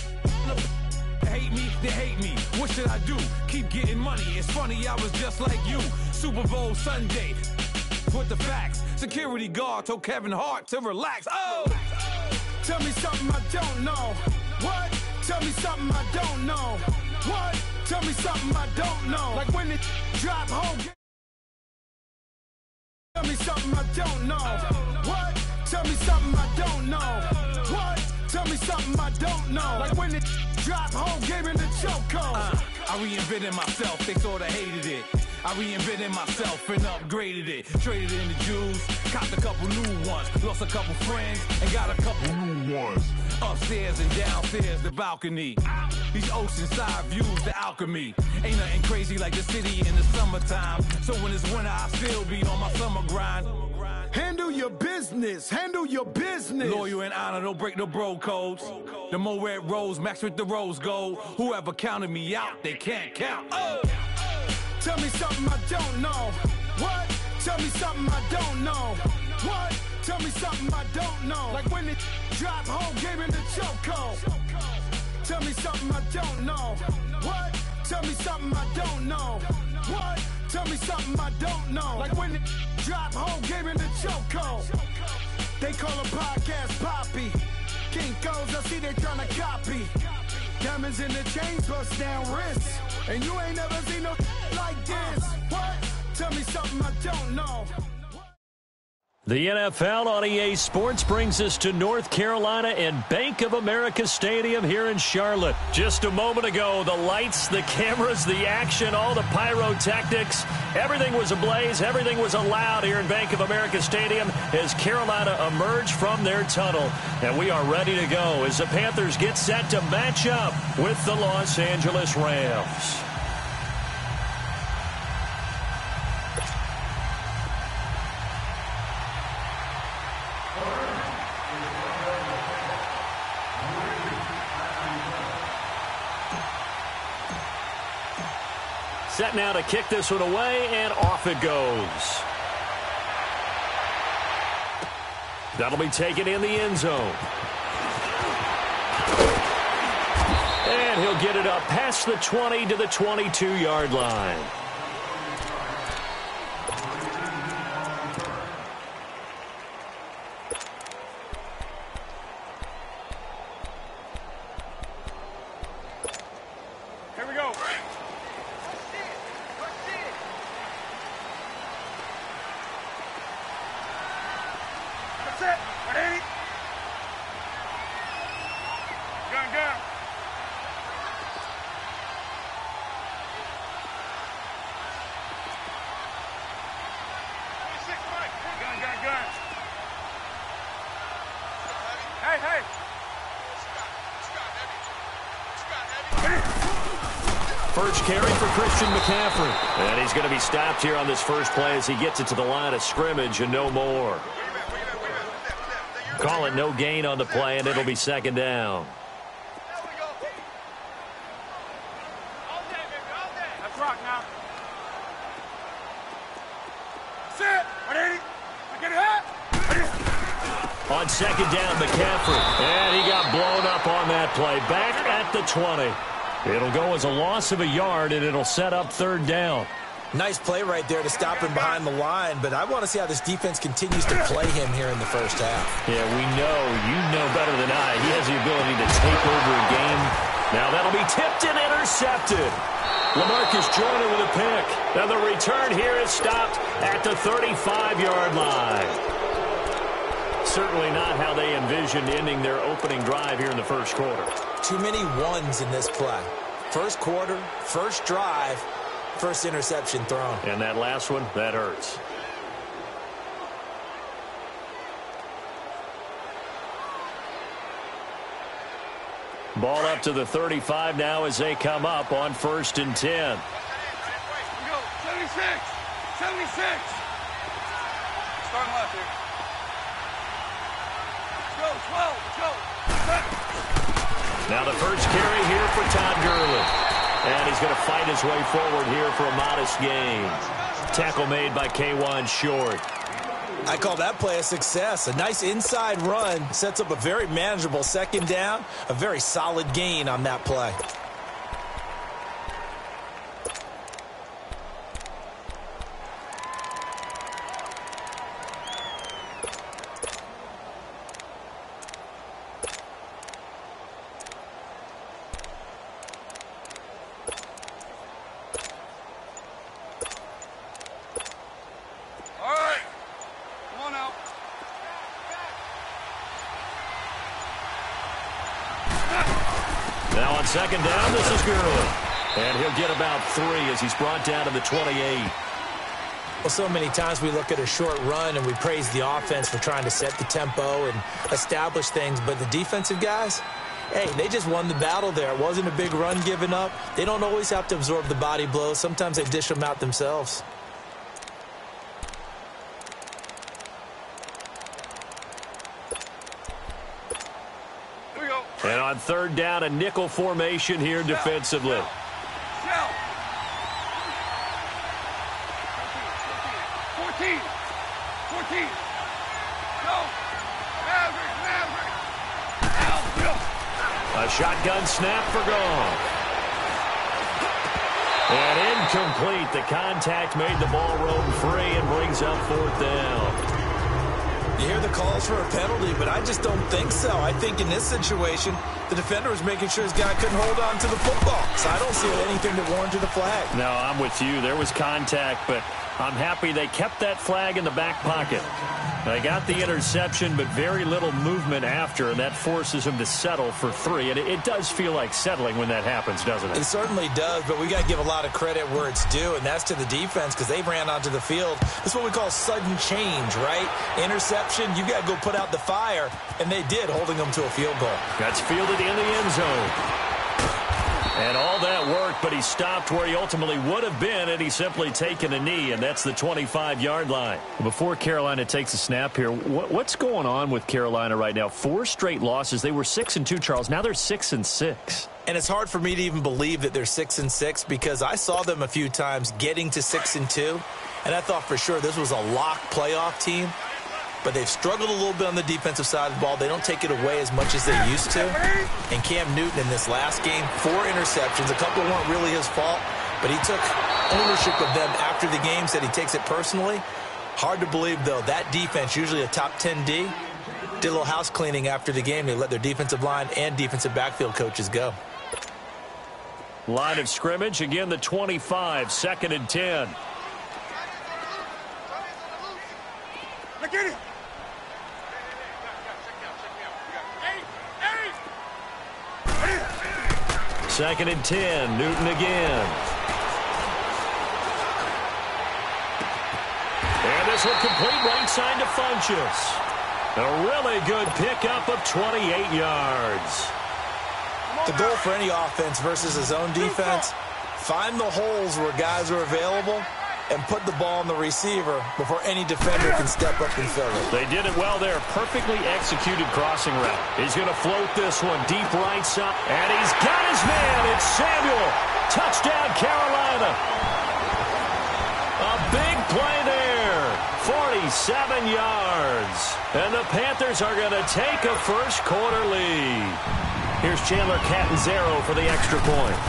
Hate me, they hate me. What should I do? Keep getting money. It's funny, I was just like you. Super Bowl Sunday. With the facts. Security guard told Kevin Hart to relax. Oh!
Tell me something I don't know. What? Tell me something I don't know. What? Tell me something I don't know. Like when it drop home. Tell me something I don't know. What? Tell me something I don't know. What? Tell me something I don't know. Like when it drop home, game in the chokehold.
I reinvented myself, they sorta hated it. I reinvented myself and upgraded it. Traded in the Jews, copped a couple new ones. Lost a couple friends and got a couple new ones. Upstairs and downstairs, the balcony. These oceanside views, the alchemy. Ain't nothing crazy like the city in the summertime. So when it's winter, I still be on my summer grind.
Handle your business, handle your business.
Loyal and honor, don't break no bro codes. The more red rose, max with the rose gold. Whoever counted me out, they can't count. Oh!
Tell me something I don't know. What? Tell me something I don't know. What? Tell me something I don't know. Like when it drop home, game in the chokehold. Tell me something I don't know. What? Tell me something I don't know. What? Tell me something I don't know. Like when it drop home, game in the chokehold. They call a podcast Poppy. Kinkos, I see they tryna copy. Diamonds in the chains, bust down wrists. And you ain't never seen no like this. What? Tell me something I don't know.
The NFL on EA Sports brings us to North Carolina and Bank of America Stadium here in Charlotte. Just a moment ago, the lights, the cameras, the action, all the pyrotechnics, everything was ablaze, everything was allowed here in Bank of America Stadium as Carolina emerged from their tunnel. And we are ready to go as the Panthers get set to match up with the Los Angeles Rams. Set now to kick this one away, and off it goes. That'll be taken in the end zone. And he'll get it up past the 20 to the 22-yard line.
Here we go. That's it. Ready? Gun, gun. Gun, gun, gun. Hey, hey.
First carry for Christian McCaffrey. And he's going to be stopped here on this first play as he gets it to the line of scrimmage and no more. Call it no gain on the play, and it'll be second down.
Let's rock now. Sit. Ready? Get it.
On second down, McCaffrey. And he got blown up on that play. Back at the 20. It'll go as a loss of a yard, and it'll set up third down.
Nice play right there to stop him behind the line, but I want to see how this defense continues to play him here in the first half.
Yeah, we know. You know better than I. He has the ability to take over a game. Now that'll be tipped and intercepted. LaMarcus Joyner with a pick. And the return here is stopped at the 35-yard line. Certainly not how they envisioned ending their opening drive here in the first quarter.
Too many ones in this play. First quarter, first drive, first interception thrown.
And that last one, that hurts. Ball up to the 35 now as they come up on 1st and 10.
We go. 76. 76. Starting left here. Let's go. 12. Let's go.
Now the first carry here for Todd Gurley. And he's going to fight his way forward here for a modest gain. Tackle made by K'Wan Short.
I call that play a success. A nice inside run sets up a very manageable second down. A very solid gain on that play.
Second down, this is Gurley. And he'll get about 3 as he's brought down to the 28.
Well, so many times we look at a short run and we praise the offense for trying to set the tempo and establish things. But the defensive guys, hey, they just won the battle there. It wasn't a big run given up. They don't always have to absorb the body blows. Sometimes they dish them out themselves.
And on third down, a nickel formation here defensively.
14. Go.
A shotgun snap for Goff. And incomplete. The contact made the ball roam free and brings up 4th down.
You hear the calls for a penalty, but I just don't think so. I think in this situation, the defender was making sure his guy couldn't hold on to the football. So I don't see anything that warranted a flag.
No, I'm with you. There was contact, but I'm happy they kept that flag in the back pocket. They got the interception, but very little movement after, and that forces him to settle for 3. And it does feel like settling when that happens, doesn't it?
It certainly does, but we got to give a lot of credit where it's due, and that's to the defense because they ran onto the field. That's what we call sudden change, right? Interception, you got to go put out the fire, and they did, holding them to a field goal.
That's fielded in the end zone. And all that worked, but he stopped where he ultimately would have been, and he's simply taken a knee, and that's the 25-yard line. Before Carolina takes a snap here, what's going on with Carolina right now? 4 straight losses. They were 6-2, Charles. Now they're 6-6.
And it's hard for me to even believe that they're 6-6 because I saw them a few times getting to 6-2, and I thought for sure this was a lock playoff team. But they've struggled a little bit on the defensive side of the ball. They don't take it away as much as they used to. And Cam Newton in this last game, 4 interceptions. A couple weren't really his fault, but he took ownership of them after the game, said he takes it personally. Hard to believe, though, that defense, usually a top 10 D, did a little house cleaning after the game. They let their defensive line and defensive backfield coaches go.
Line of scrimmage, again the 25, 2nd and 10.
Get it.
2nd and 10, Newton again. And this will complete right side to Funchess. A really good pickup of 28 yards.
The goal for any offense versus his own defense, Find the holes where guys are available and put the ball on the receiver before any defender can step up and fill it.
They did it well there. Perfectly executed crossing route. He's going to float this one deep right side. And he's got his man. It's Samuel. Touchdown, Carolina. A big play there. 47 yards. And the Panthers are going to take a first quarter lead. Here's Chandler Catanzaro for the extra point.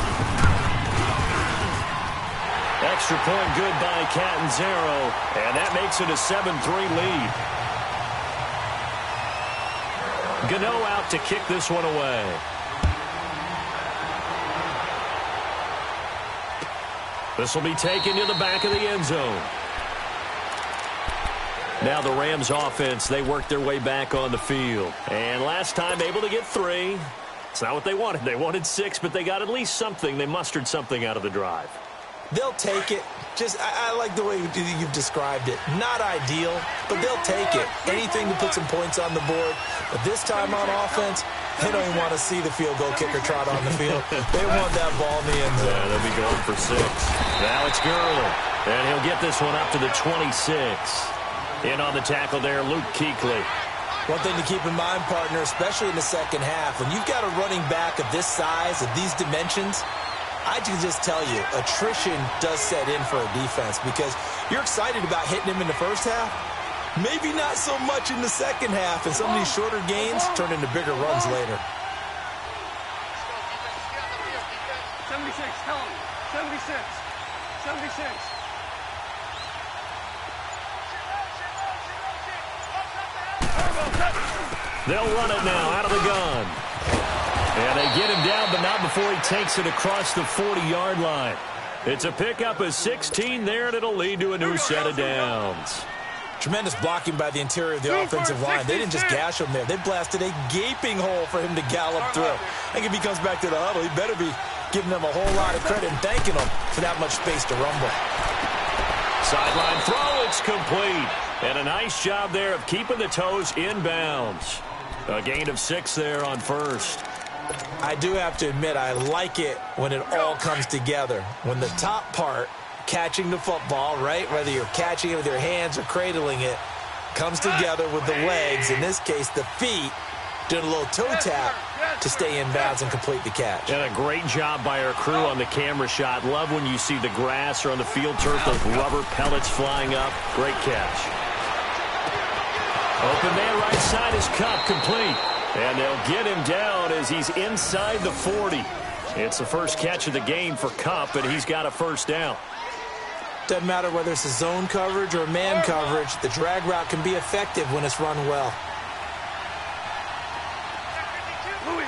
Extra point good by Catanzaro, and that makes it a 7-3 lead. Gano out to kick this one away. This will be taken to the back of the end zone. Now the Rams offense, they worked their way back on the field. And last time able to get 3. It's not what they wanted. They wanted 6, but they got at least something. They mustered something out of the drive.
They'll take it. I like the way you've described it. Not ideal, but they'll take it. Anything to put some points on the board. But this time on offense, they don't even want to see the field goal kicker trot on the field. They want that ball in the end zone.
Yeah, they'll be going for 6. Now it's Gurley. And he'll get this one up to the 26. In on the tackle there, Luke Kuechly.
One thing to keep in mind, partner, especially in the second half, when you've got a running back of this size, of these dimensions, I can just tell you, attrition does set in for a defense because you're excited about hitting him in the first half. Maybe not so much in the second half, and some of these shorter gains turn into bigger runs later.
76, tell him. 76. 76.
They'll run it now out of the gun. And they get him down, but not before he takes it across the 40-yard line. It's a pickup of 16 there, and it'll lead to a new set of downs.
Tremendous blocking by the interior of the offensive line. They didn't just gash him there. They blasted a gaping hole for him to gallop through. I think if he comes back to the huddle, he better be giving them a whole lot of credit and thanking them for that much space to rumble.
Sideline throw, it's complete. And a nice job there of keeping the toes inbounds. A gain of 6 there on first.
I do have to admit, I like it when it all comes together. When the top part, catching the football, right, whether you're catching it with your hands or cradling it, comes together with the legs, in this case the feet, doing a little toe tap to stay in bounds and complete the catch.
And a great job by our crew on the camera shot. Love when you see the grass or on the field turf, those rubber pellets flying up. Great catch. Open man right side is Kupp, complete. And they'll get him down as he's inside the 40. It's the first catch of the game for Kupp, and he's got a first down.
Doesn't matter whether it's a zone coverage or man coverage, the drag route can be effective when it's run well.
Louis.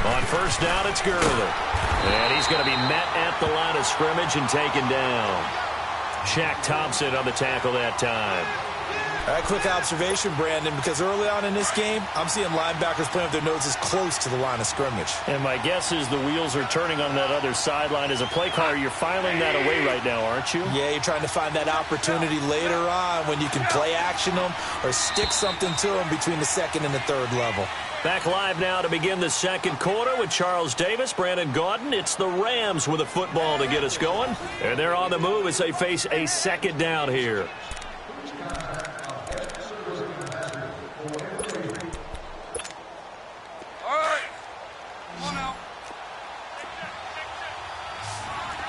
On first down, it's Gurley. And he's going to be met at the line of scrimmage and taken down. Shaq Thompson on the tackle that time.
All right, quick observation, Brandon, because early on in this game, I'm seeing linebackers playing with their noses close to the line of scrimmage.
And my guess is the wheels are turning on that other sideline. As a play caller, you're filing that away right now, aren't you?
Yeah, you're trying to find that opportunity later on when you can play action them or stick something to them between the second and the third level.
Back live now to begin the second quarter with Charles Davis, Brandon Gaudin. It's the Rams with a football to get us going. And they're on the move as they face a second down here.
All right. Come on now.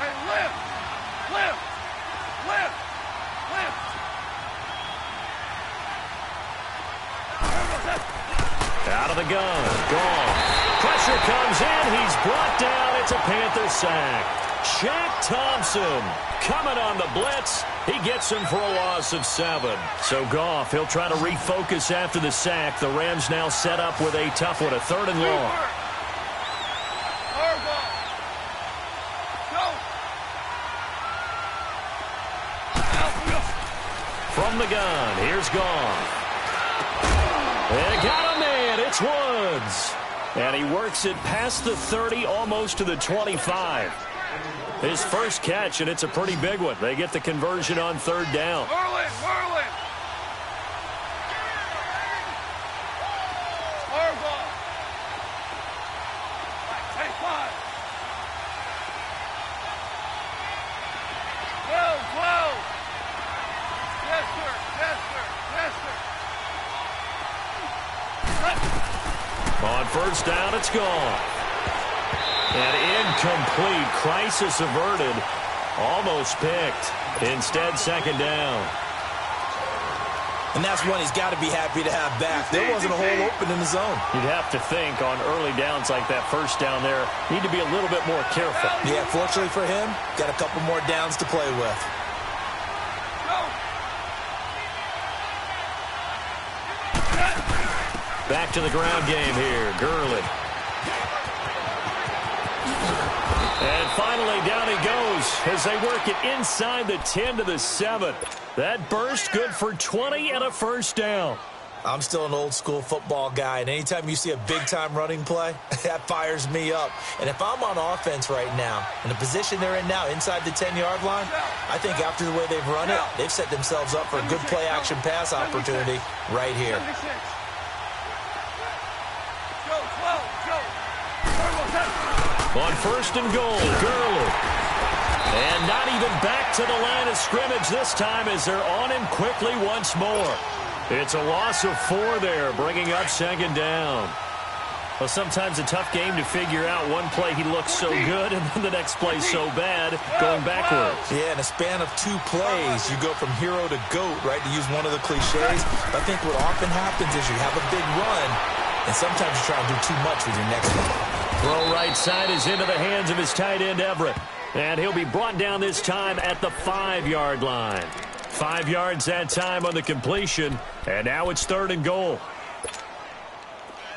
Hey, lift.
Out of the gun. Gone. Pressure comes in. He's brought down. It's a Panther sack. Shaq Thompson coming on the blitz. He gets him for a loss of 7. So Goff, he'll try to refocus after the sack. The Rams now set up with a tough one, a 3rd and long. From the gun, here's Goff. They got a man. It's Woods. And he works it past the 30, almost to the 25. His first catch, and it's a pretty big one. They get the conversion on 3rd down.
Merlin.
On first down, it's gone. An incomplete. Crisis averted. Almost picked. Instead, second down.
And that's one he's got to be happy to have back. There wasn't a hole open in the zone.
You'd have to think on early downs like that first down there, need to be a little bit more careful.
Yeah, fortunately for him, got a couple more downs to play with.
Back to the ground game here. Gurley. And finally, down he goes as they work it inside the 10 to the 7. That burst good for 20 and a first down.
I'm still an old-school football guy, and anytime you see a big-time running play, that fires me up. And if I'm on offense right now, in the position they're in now, inside the 10-yard line, I think after the way they've run it, they've set themselves up for a good play-action pass opportunity right here.
On first and goal, Gurley. And not even back to the line of scrimmage this time as they're on him quickly once more. It's a loss of 4 there, bringing up second down. Well, sometimes a tough game to figure out. One play he looks so good, and then the next play so bad, going backwards.
Yeah, in a span of 2 plays, you go from hero to GOAT, right, to use one of the cliches. I think what often happens is you have a big run, and sometimes you try and do too much with your next one.
Throw right side is into the hands of his tight end, Everett. And he'll be brought down this time at the 5-yard line. 5 yards that time on the completion, and now it's third and goal.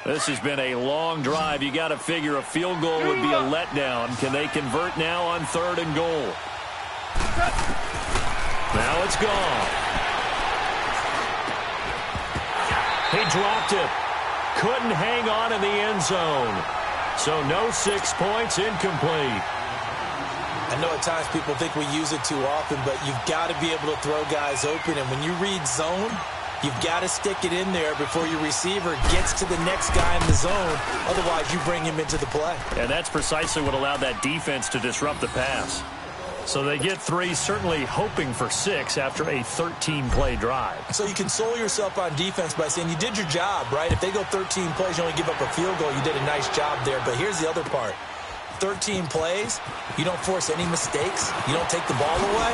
This has been a long drive. You got to figure a field goal would be a letdown. Can they convert now on third and goal? Now it's gone. He dropped it. Couldn't hang on in the end zone. So no 6 points, incomplete.
I know at times people think we use it too often, but you've got to be able to throw guys open. And when you read zone, you've got to stick it in there before your receiver gets to the next guy in the zone. Otherwise, you bring him into the play.
And that's precisely what allowed that defense to disrupt the pass. So they get 3, certainly hoping for 6 after a 13-play drive.
So you console yourself on defense by saying you did your job, right? If they go 13 plays, you only give up a field goal, you did a nice job there. But here's the other part. 13 plays, you don't force any mistakes, you don't take the ball away.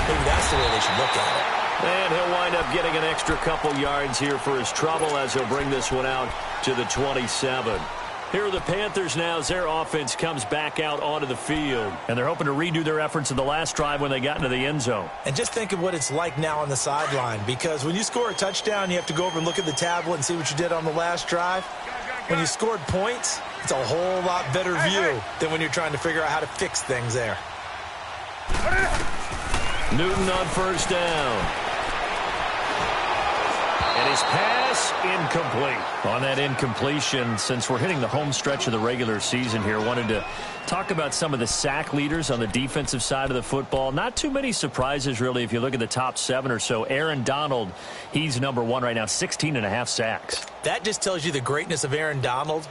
Maybe that's the way they should look at it.
And he'll wind up getting an extra couple yards here for his trouble as he'll bring this one out to the 27. Here are the Panthers now as their offense comes back out onto the field. And they're hoping to redo their efforts in the last drive when they got into the end zone.
And just think of what it's like now on the sideline, because when you score a touchdown, you have to go over and look at the tablet and see what you did on the last drive. When you scored points, it's a whole lot better view than when you're trying to figure out how to fix things there.
Newton on first down. And his pass incomplete. On that incompletion, since we're hitting the home stretch of the regular season here, wanted to talk about some of the sack leaders on the defensive side of the football. Not too many surprises, really, if you look at the top 7 or so. Aaron Donald, he's number 1 right now, 16.5 sacks.
That just tells you the greatness of Aaron Donald,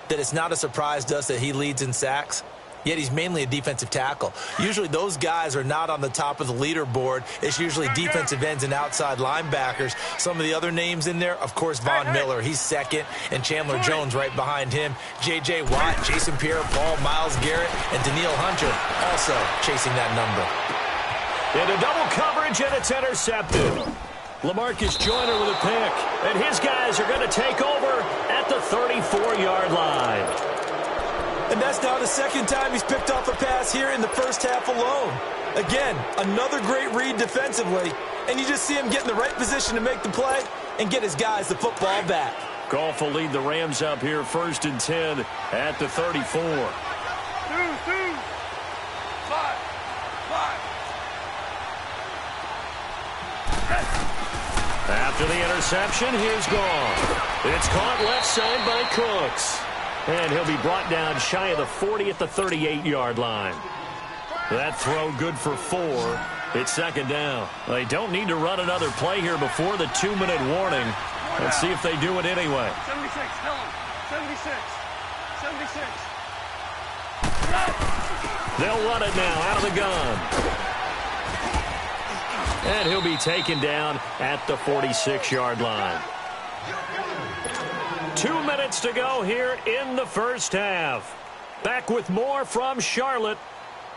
that it's not a surprise to us that he leads in sacks. Yet he's mainly a defensive tackle. Usually those guys are not on the top of the leaderboard. It's usually defensive ends and outside linebackers. Some of the other names in there, of course, Von Miller. He's second, and Chandler Jones right behind him. J.J. Watt, Jason Pierre-Paul, Myles Garrett, and Daniil Hunter also chasing that number.
Into double coverage, and it's intercepted. LaMarcus Joyner with a pick, and his guys are going to take over at the 34-yard line.
And that's now the second time he's picked off a pass here in the first half alone. Again, another great read defensively, and you just see him get in the right position to make the play and get his guys the football back.
Goff will lead the Rams up here first and 10 at the 34.
2, 5.
After the interception, here's gone. It's caught left side by Cooks. And he'll be brought down shy of the 40 at the 38-yard line. That throw good for 4. It's second down. They don't need to run another play here before the 2-minute warning. Let's see if they do it anyway.
76, tell him. 76. 76.
They'll run it now out of the gun. And he'll be taken down at the 46-yard line. 2 minutes to go here in the first half. Back with more from Charlotte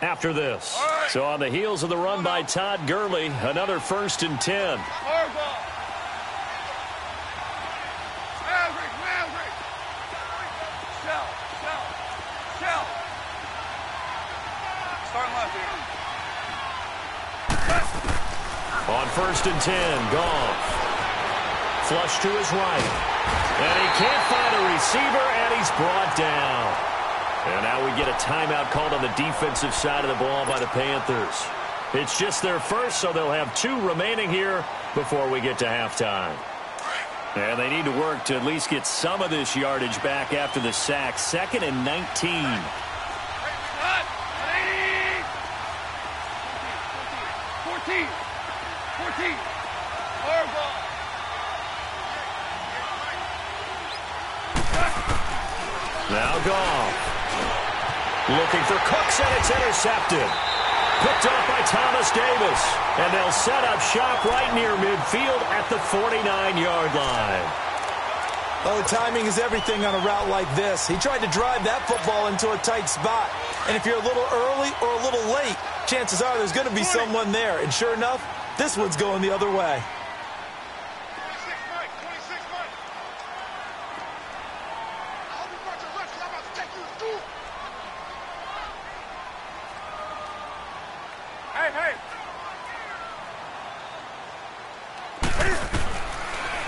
after this.
Right.
So on the heels of the run by Todd Gurley, another 1st and 10. On 1st and 10, Goff. Flush to his right. And he can't find a receiver, and he's brought down. And now we get a timeout called on the defensive side of the ball by the Panthers. It's just their first, so they'll have 2 remaining here before we get to halftime. And they need to work to at least get some of this yardage back after the sack. 2nd and 19.
14.
Now Goff. Looking for Cooks, and it's intercepted. Picked off by Thomas Davis. And they'll set up shop right near midfield at the 49-yard line.
Oh, timing is everything on a route like this. He tried to drive that football into a tight spot. And if you're a little early or a little late, chances are there's going to be someone there. And sure enough, this one's going the other way.
26 Mike. I hope you brought your lunch, 'cause I'm about to take you to school.
Hey.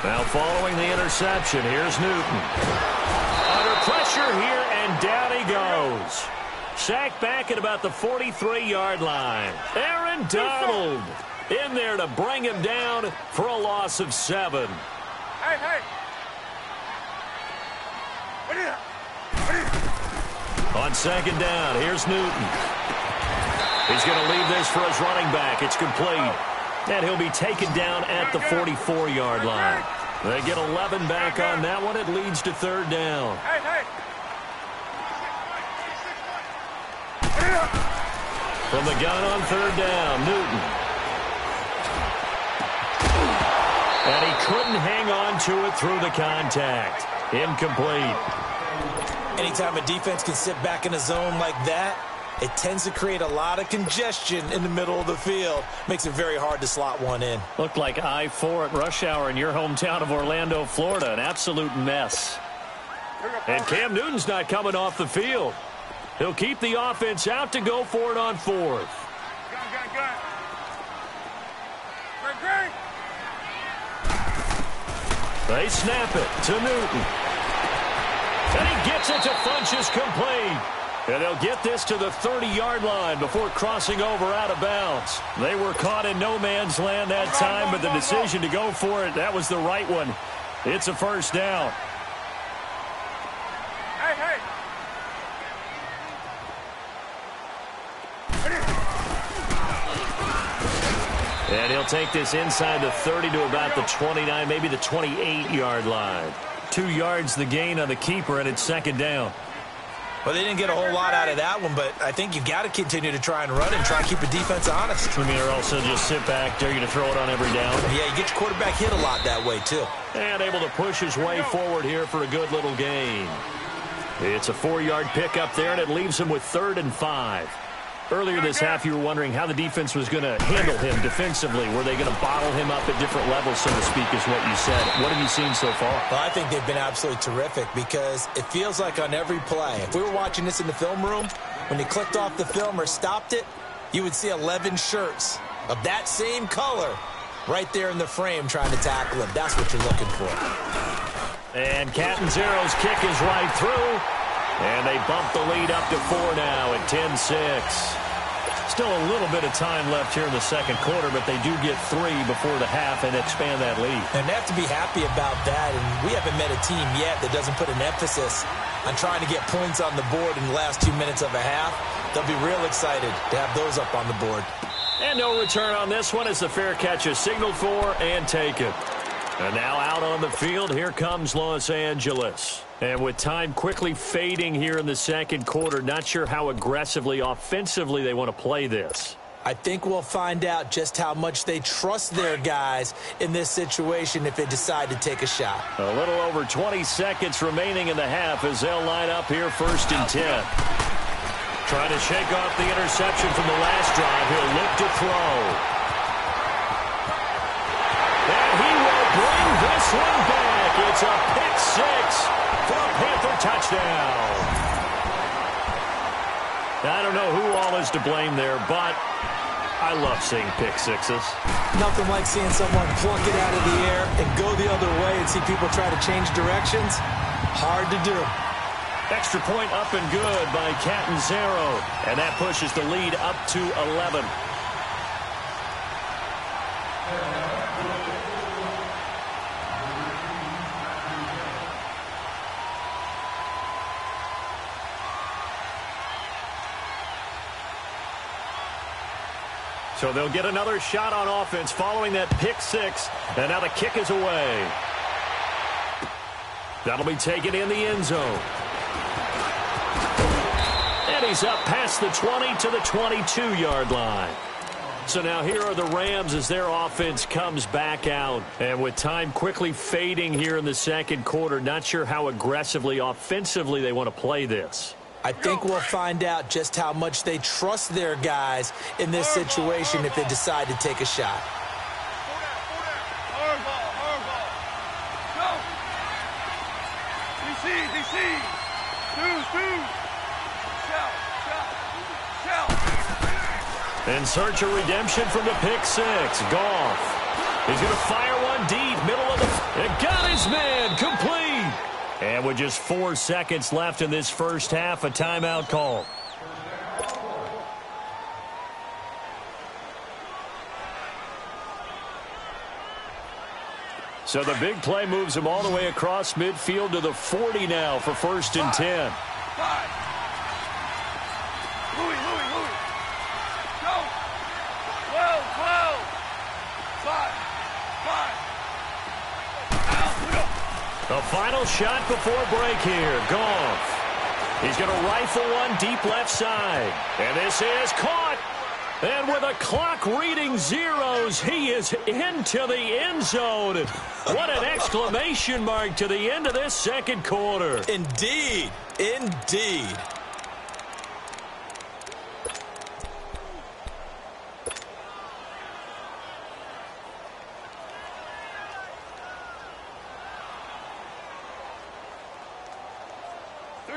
Now following the interception, here's Newton. Under pressure here, and down he goes. Sacked back at about the 43-yard line. Aaron Donald in there to bring him down for a loss of 7.
Hey.
On 2nd down, here's Newton. He's going to leave this for his running back. It's complete. And he'll be taken down at the 44-yard line. They get 11 back on that one. It leads to 3rd down.
Hey.
From the gun on 3rd down, Newton. And he couldn't hang on to it through the contact. Incomplete.
Anytime a defense can sit back in a zone like that, it tends to create a lot of congestion in the middle of the field. Makes it very hard to slot one in.
Looked like I-4 at rush hour in your hometown of Orlando, Florida. An absolute mess. And Cam Newton's not coming off the field. He'll keep the offense out to go for it on 4th.
Gun. Great.
They snap it to Newton. And he gets it to Funchess complete. And they'll get this to the 30-yard line before crossing over out of bounds. They were caught in no man's land that time, but the decision to go for it, that was the right one. It's a 1st down.
Hey.
And he'll take this inside the 30 to about the 29, maybe the 28-yard line. 2 yards the gain on the keeper, and it's 2nd down.
Well, they didn't get a whole lot out of that one, but I think you got to continue to try and run and try and keep the defense honest.
I mean, or also just sit back, dare you to throw it on every down.
Yeah, you get your quarterback hit a lot that way, too.
And able to push his way forward here for a good little gain. It's a 4-yard pickup there, and it leaves him with 3rd and 5. Earlier this half, you were wondering how the defense was going to handle him defensively. Were they going to bottle him up at different levels, so to speak, is what you said. What have you seen so far?
Well, I think they've been absolutely terrific because it feels like on every play, if we were watching this in the film room, when you clicked off the film or stopped it, you would see 11 shirts of that same color right there in the frame trying to tackle him. That's what you're looking for.
And Catanzaro's kick is right through. And they bump the lead up to 4 now at 10-6. Still a little bit of time left here in the 2nd quarter, but they do get 3 before the half and expand that lead.
And they have to be happy about that. And we haven't met a team yet that doesn't put an emphasis on trying to get points on the board in the last 2 minutes of a half. They'll be real excited to have those up on the board.
And no return on this one as the fair catch is signaled for and taken. And now out on the field, here comes Los Angeles. And with time quickly fading here in the 2nd quarter, not sure how aggressively, offensively they want to play this.
I think we'll find out just how much they trust their guys in this situation if they decide to take a shot.
A little over 20 seconds remaining in the half as they'll line up here 1st and 10. Trying to shake off the interception from the last drive. He'll look to throw. And he will bring this one back. It's a pick six for a Panther touchdown. I don't know who all is to blame there, but I love seeing pick sixes.
Nothing like seeing someone pluck it out of the air and go the other way and see people try to change directions. Hard to do.
Extra point up and good by Catanzaro. And that pushes the lead up to 11. So they'll get another shot on offense following that pick six. And now the kick is away. That'll be taken in the end zone. And he's up past the 20 to the 22-yard line. So now here are the Rams as their offense comes back out. And with time quickly fading here in the second quarter, not sure how aggressively, offensively they want to play this.
I think we'll find out just how much they trust their guys in this situation if they decide to take a shot.
In search of redemption from the pick six. Goff. He's going to fire one deep, middle of the... It got his man, complete. And with just 4 seconds left in this first half, a timeout call. So the big play moves him all the way across midfield to the 40 now for 1st and 10. The final shot before break here. Goff. He's going to rifle one deep left side. And this is caught. And with a clock reading zeros, he is into the end zone. What an exclamation mark to the end of this second quarter.
Indeed. Indeed.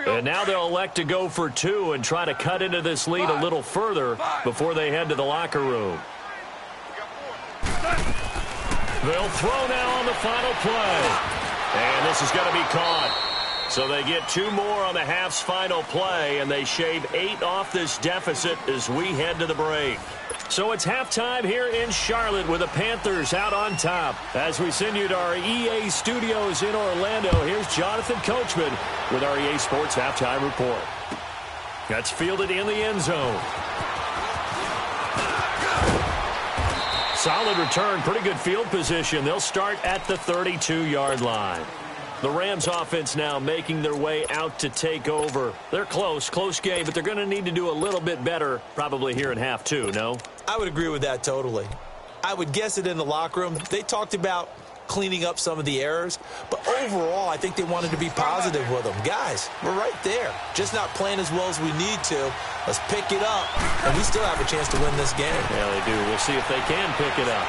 And now they'll elect to go for 2 and try to cut into this lead a little further before they head to the locker room. They'll throw now on the final play. And this is going to be caught. So they get 2 more on the half's final play, and they shave 8 off this deficit as we head to the break. So it's halftime here in Charlotte with the Panthers out on top. As we send you to our EA studios in Orlando, here's Jonathan Coachman with our EA Sports Halftime Report. That's fielded in the end zone. Solid return, pretty good field position. They'll start at the 32-yard line. The Rams offense now making their way out to take over. They're close game, but they're going to need to do a little bit better probably here in half 2, no?
I would agree with that totally. I would guess it in the locker room. They talked about cleaning up some of the errors, but overall I think they wanted to be positive with them. Guys, we're right there. Just not playing as well as we need to. Let's pick it up, and we still have a chance to win this game.
Yeah, they do. We'll see if they can pick it up.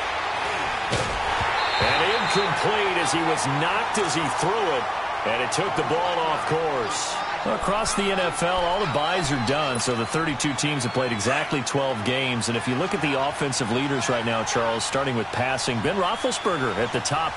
And incomplete as he was knocked as he threw it, and it took the ball off course. Well, across the NFL, all the byes are done, so the 32 teams have played exactly 12 games. And if you look at the offensive leaders right now, Charles, starting with passing, Ben Roethlisberger at the top.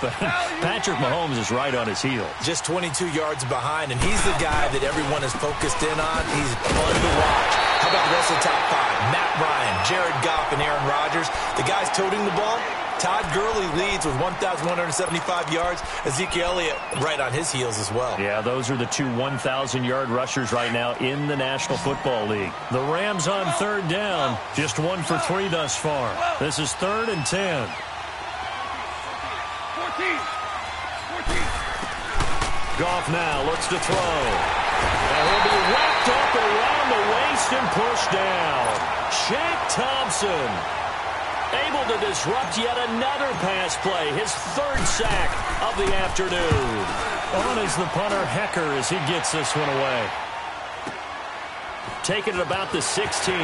Patrick Mahomes is right on his heels.
Just 22 yards behind, and he's the guy that everyone is focused in on. He's fun to watch. How about the rest of the top 5? Matt Ryan, Jared Goff, and Aaron Rodgers. The guys toting the ball. Todd Gurley leads with 1,175 yards. Ezekiel Elliott right on his heels as well.
Yeah, those are the 2 1,000-yard rushers right now in the National Football League. The Rams on 3rd down, just 1 for 3 thus far. This is 3rd and 10. 14. Goff now looks to throw. And he'll be wrapped up around the waist and pushed down. Shaq Thompson able to disrupt yet another pass play, his third sack of the afternoon. On is the punter, Hecker, as he gets this one away. Taking it about the 16.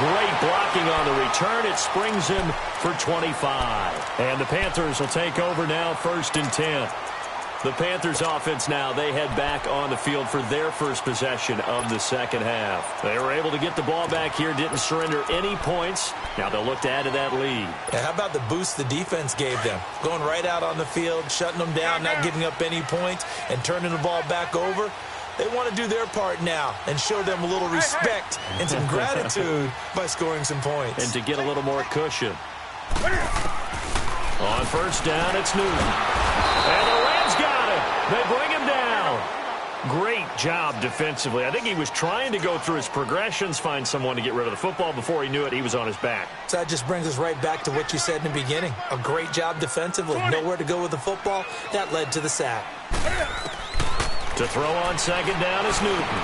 Great blocking on the return. It springs him for 25. And the Panthers will take over now, 1st and 10. The Panthers offense now, they head back on the field for their first possession of the second half. They were able to get the ball back here, didn't surrender any points. Now they'll look to add to that lead.
Yeah, how about the boost the defense gave them? Going right out on the field, shutting them down, not giving up any points, and turning the ball back over. They want to do their part now and show them a little respect and some gratitude by scoring some points.
And to get a little more cushion. On 1st down, it's Newton. And the Rams got it. They bring him down. Great job defensively. I think he was trying to go through his progressions, find someone to get rid of the football. Before he knew it, he was on his back.
So that just brings us right back to what you said in the beginning. A great job defensively. Nowhere to go with the football. That led to the sack.
To throw on 2nd down is Newton.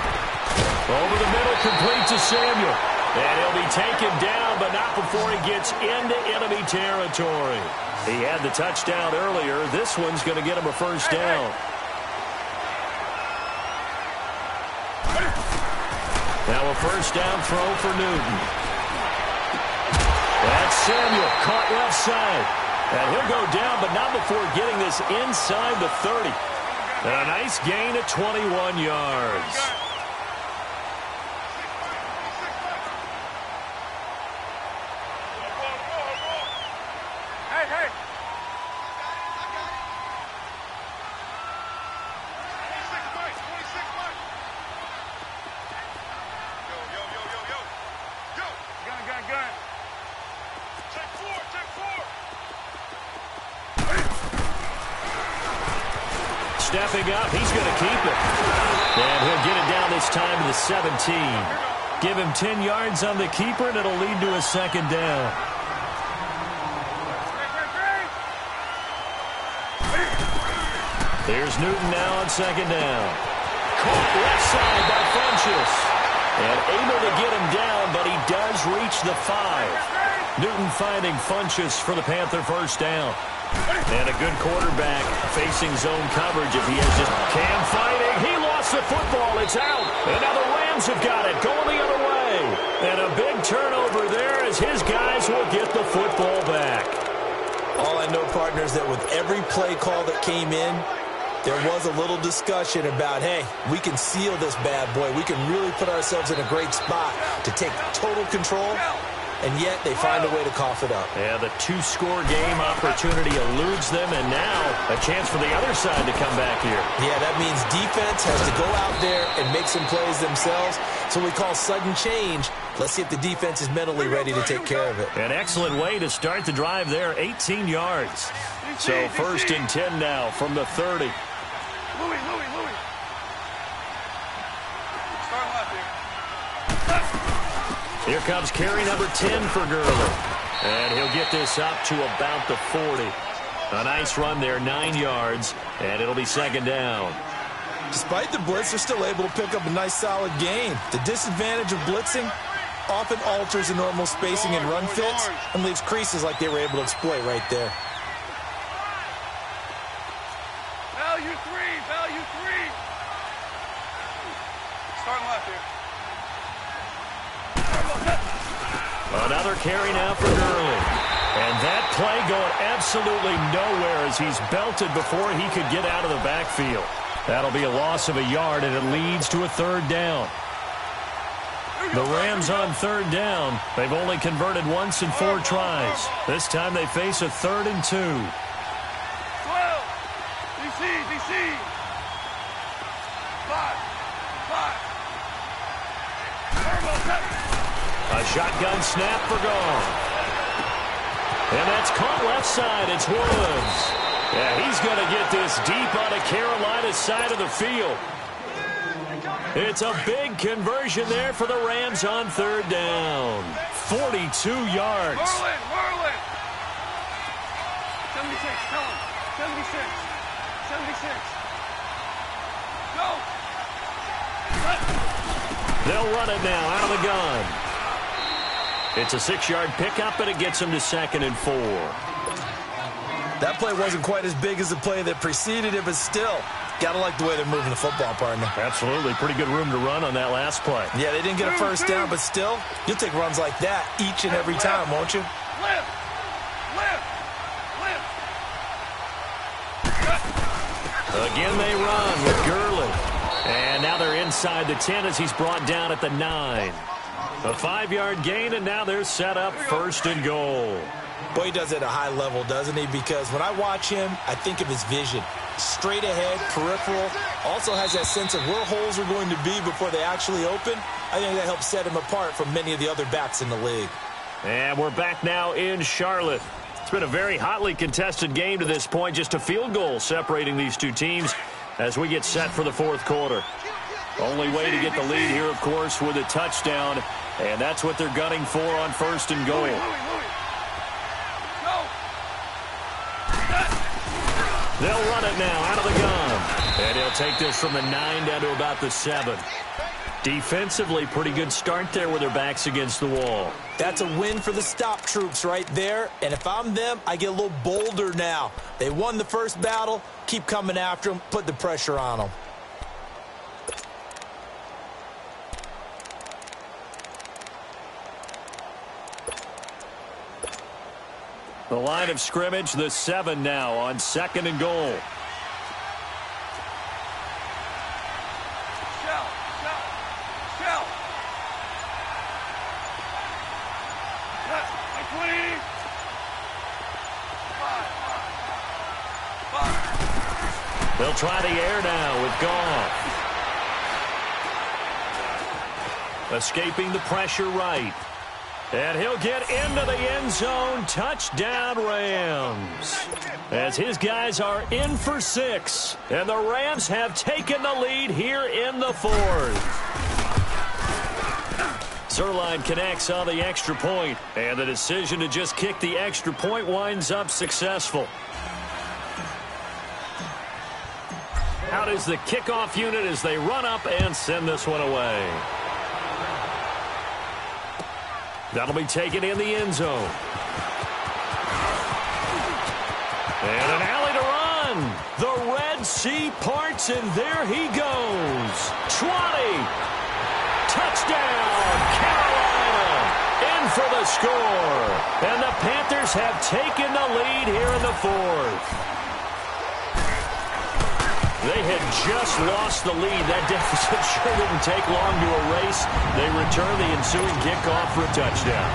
Over the middle, complete to Samuel. And he'll be taken down, but not before he gets into enemy territory. He had the touchdown earlier. This one's going to get him a 1st down. Now a 1st down throw for Newton. That's Samuel, caught left side. And he'll go down, but not before getting this inside the 30. And a nice gain of 21 yards.
Hey! Gun. Take four.
Stepping up, he's going to keep it. And he'll get it down this time to the 17. Give him 10 yards on the keeper, and it'll lead to a 2nd down. Here's Newton now on 2nd down. Caught left side by Funchess. And able to get him down, but he does reach the 5. Newton finding Funchess for the Panther 1st down. And a good quarterback facing zone coverage if he has just Cam fighting. He lost the football. It's out. And now the Rams have got it going the other way. And a big turnover there as his guys will get the football back.
All I know, partners, that with every play call that came in, there was a little discussion about, hey, we can seal this bad boy. We can really put ourselves in a great spot to take total control, and yet they find a way to cough it up.
Yeah, the 2-score game opportunity eludes them, and now a chance for the other side to come back here.
Yeah, that means defense has to go out there and make some plays themselves. So we call sudden change. Let's see if the defense is mentally ready to take care of it.
An excellent way to start the drive there, 18 yards. So 1st and 10 now from the 30.
Louis. Start left here.
Here comes carry number 10 for Gurley. And he'll get this up to about the 40. A nice run there, 9 yards, and it'll be 2nd down.
Despite the blitz, they're still able to pick up a nice solid gain. The disadvantage of blitzing often alters the normal spacing and run fits and leaves creases like they were able to exploit right there.
Value three. Starting left here.
Another carry now for Gurley. And that play going absolutely nowhere as he's belted before he could get out of the backfield. That'll be a loss of a yard, and it leads to a 3rd down. The Rams on 3rd down. They've only converted once in 4 tries. This time they face a 3rd and 2.
12. DC. 5.
A shotgun snap for Gone. And that's caught left side. It's Woods. Yeah, he's going to get this deep on the Carolina side of the field. It's a big conversion there for the Rams on 3rd down. 42 yards.
Merlin. 76. Tell him. 76. Go.
They'll run it now out of the gun. It's a 6-yard pickup, and it gets them to 2nd and 4.
That play wasn't quite as big as the play that preceded it, but still, got to like the way they're moving the football, partner.
Absolutely. Pretty good room to run on that last play.
Yeah, they didn't get a first down, but still, you'll take runs like that each and every time, won't you?
Again, they run with Gurley. And now they're inside the 10 as he's brought down at the 9. A 5-yard gain, and now they're set up 1st and goal.
Boy, he does it at a high level, doesn't he? Because when I watch him, I think of his vision. Straight ahead, peripheral. Also has that sense of where holes are going to be before they actually open. I think that helps set him apart from many of the other backs in the league.
And we're back now in Charlotte. It's been a very hotly contested game to this point. Just a field goal separating these two teams as we get set for the 4th quarter. Only way to get the lead here, of course, with a touchdown. And that's what they're gunning for on 1st and goal. They'll run it now out of the gun. And he'll take this from the 9 down to about the 7. Defensively, pretty good start there with their backs against the wall.
That's a win for the stop troops right there. And if I'm them, I get a little bolder now. They won the first battle. Keep coming after them. Put the pressure on them.
The line of scrimmage, the 7 now on 2nd and goal. They'll try the air now with Goff. Escaping the pressure right. And he'll get into the end zone. Touchdown, Rams. As his guys are in for 6. And the Rams have taken the lead here in the 4th. Zerline connects on the extra point. And the decision to just kick the extra point winds up successful. Out is the kickoff unit as they run up and send this one away. That'll be taken in the end zone. And an alley to run. The Red Sea parts, and there he goes. 20. Touchdown, Carolina. In for the score. And the Panthers have taken the lead here in the 4th. They had just lost the lead. That deficit sure didn't take long to erase. They return the ensuing kickoff for a touchdown.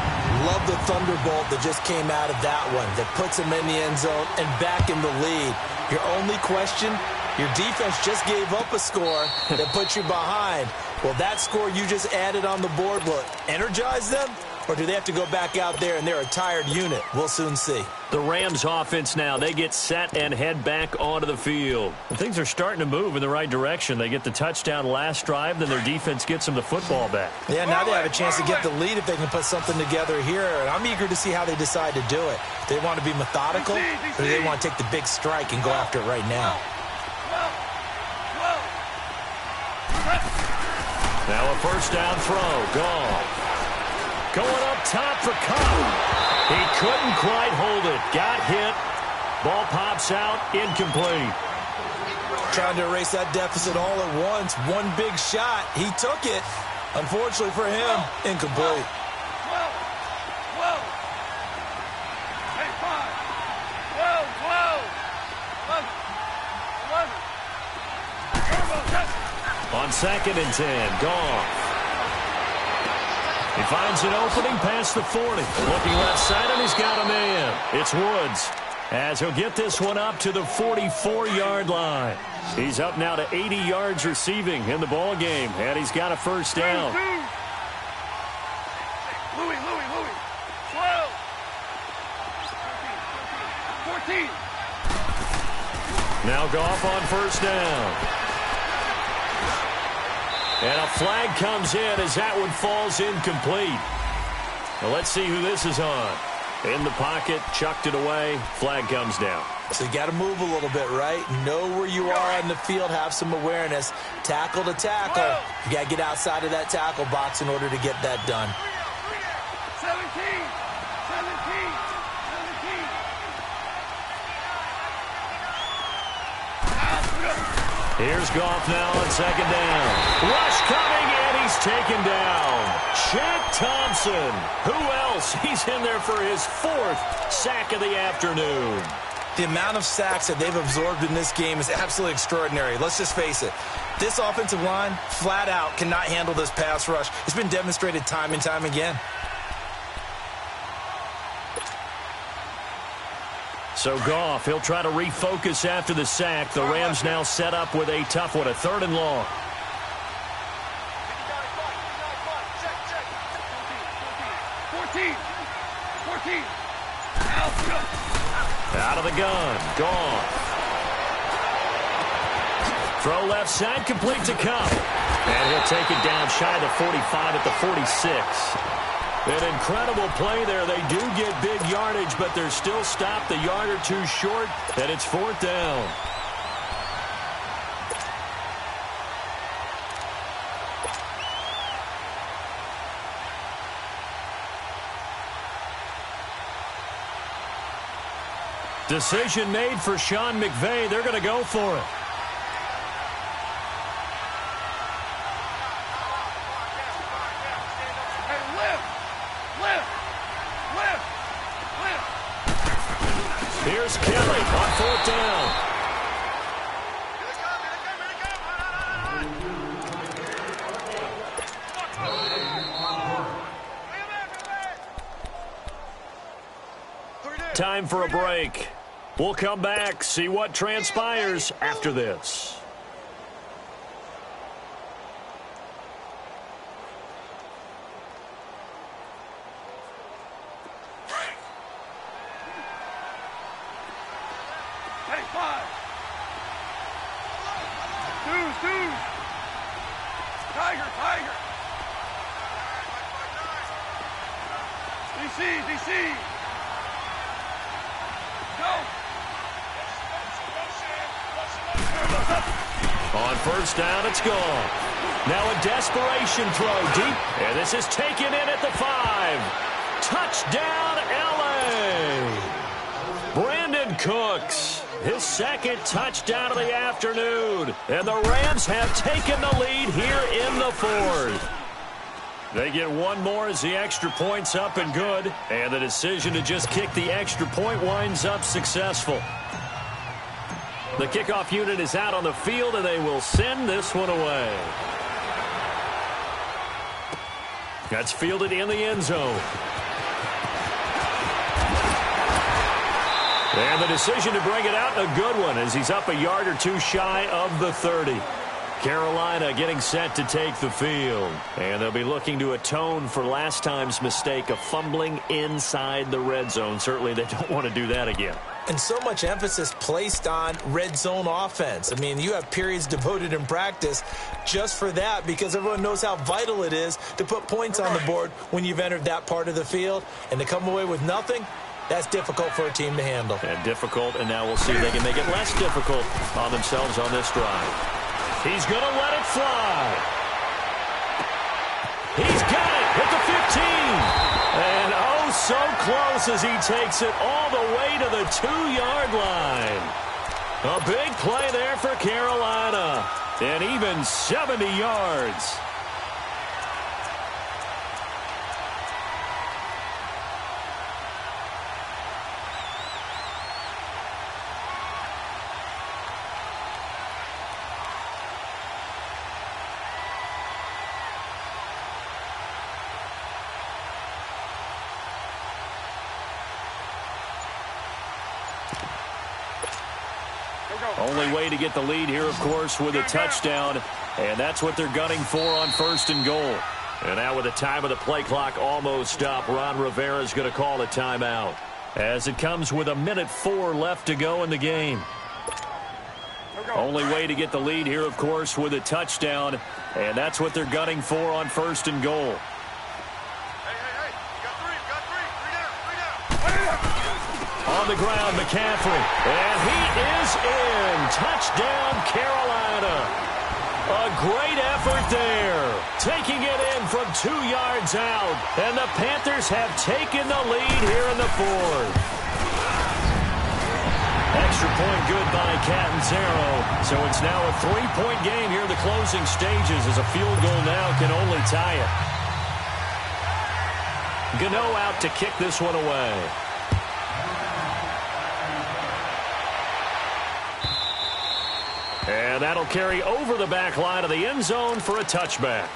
Love the thunderbolt that just came out of that one. That puts them in the end zone and back in the lead. Your only question, your defense just gave up a score that put you behind. Will that score you just added on the board, will it energize them? Or do they have to go back out there and they're a tired unit? We'll soon see.
The Rams offense now, they get set and head back onto the field. And things are starting to move in the right direction. They get the touchdown last drive, then their defense gets them the football back.
Yeah, now they have a chance to get the lead if they can put something together here. And I'm eager to see how they decide to do it. Do they want to be methodical, or do they want to take the big strike and go after it right now?
Now a first down throw. Goff. Going up top for Cobb. He couldn't quite hold it. Got hit. Ball pops out. Incomplete.
Trying to erase that deficit all at once. One big shot. He took it. Unfortunately for him, incomplete.
On 2nd and 10, Goff. He finds an opening past the 40. Looking left side, and he's got a man. It's Woods, as he'll get this one up to the 44-yard line. He's up now to 80 yards receiving in the ball game, and he's got a first down.
Louis. 12. 14.
Now Goff on first down. And a flag comes in as that one falls incomplete. Well, let's see who this is on. In the pocket, chucked it away, flag comes down.
So you got to move a little bit, right? Know where you are on the field, have some awareness. Tackle to tackle. You got to get outside of that tackle box in order to get that done.
17.
Here's Goff now on second down. Rush coming, and he's taken down. Chad Thompson. Who else? He's in there for his 4th sack of the afternoon.
The amount of sacks that they've absorbed in this game is absolutely extraordinary. Let's just face it. This offensive line, flat out, cannot handle this pass rush. It's been demonstrated time and time again.
So Goff, he'll try to refocus after the sack. The Rams now set up with a tough one, a 3rd and long. Out of the gun, Goff. Throw left side, complete to Cup. And he'll take it down shy of the 45 at the 46. An incredible play there. They do get big yardage, but they're still stopped a yard or two short, and it's 4th down. Decision made for Sean McVay. They're going to go for it. Here's Kelly on 4th down. Time for a break. We'll come back, see what transpires after this.
DC.
On 1st down, it's gone. Now a desperation throw deep, and this is taken in at the 5. Touchdown, L.A. Brandon Cooks, his 2nd touchdown of the afternoon, and the Rams have taken the lead here in the 4th. They get one more as the extra point's up and good, and the decision to just kick the extra point winds up successful. The kickoff unit is out on the field, and they will send this one away. That's fielded in the end zone. And the decision to bring it out, a good one, as he's up a yard or two shy of the 30. Carolina getting set to take the field. And they'll be looking to atone for last time's mistake of fumbling inside the red zone. Certainly they don't want to do that again.
And so much emphasis placed on red zone offense. I mean, you have periods devoted in practice just for that, because everyone knows how vital it is to put points on the board when you've entered that part of the field. And to come away with nothing, that's difficult for a team to handle.
And difficult, and now we'll see if they can make it less difficult on themselves on this drive. He's going to let it fly. He's got it at the 15. And oh, so close as he takes it all the way to the 2-yard line. A big play there for Carolina. And even 70 yards. Only way to get the lead here, of course, with a touchdown. And that's what they're gunning for on 1st and goal. And now with the time of the play clock almost up, Ron Rivera's going to call a timeout, as it comes with 1:04 left to go in the game. Only way to get the lead here, of course, with a touchdown. And that's what they're gunning for on 1st and goal.
Hey, got three down.
on the ground, McCaffrey. And he is in. Touchdown, Carolina. A great effort there. Taking it in from 2 yards out. And the Panthers have taken the lead here in the fourth. Extra point good by Catanzaro. So it's now a 3-point game here in the closing stages as a field goal now can only tie it. Gano out to kick this one away. And that'll carry over the back line of the end zone for a touchback.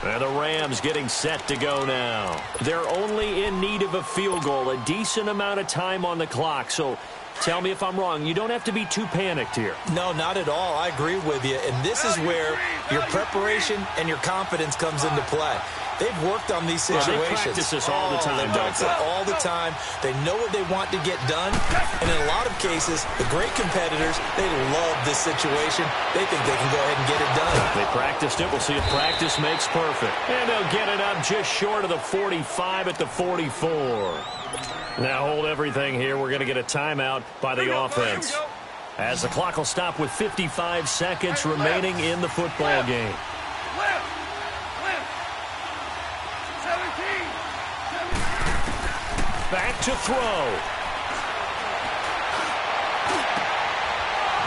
And the Rams getting set to go now. They're only in need of a field goal, a decent amount of time on the clock. So tell me if I'm wrong. You don't have to be too panicked here.
No, not at all. I agree with you. And this is where your preparation and your confidence comes into play. They've worked on these situations.
They practice this all the time.
They practice it all the time. They know what they want to get done. And in a lot of cases, the great competitors, they love this situation. They think they can go ahead and get it done.
They practiced it. We'll see if practice makes perfect. And they'll get it up just short of the 45 at the 44. Now hold everything here. We're going to get a timeout by the offense. As the clock will stop with 55 seconds remaining in the football game. Back to throw.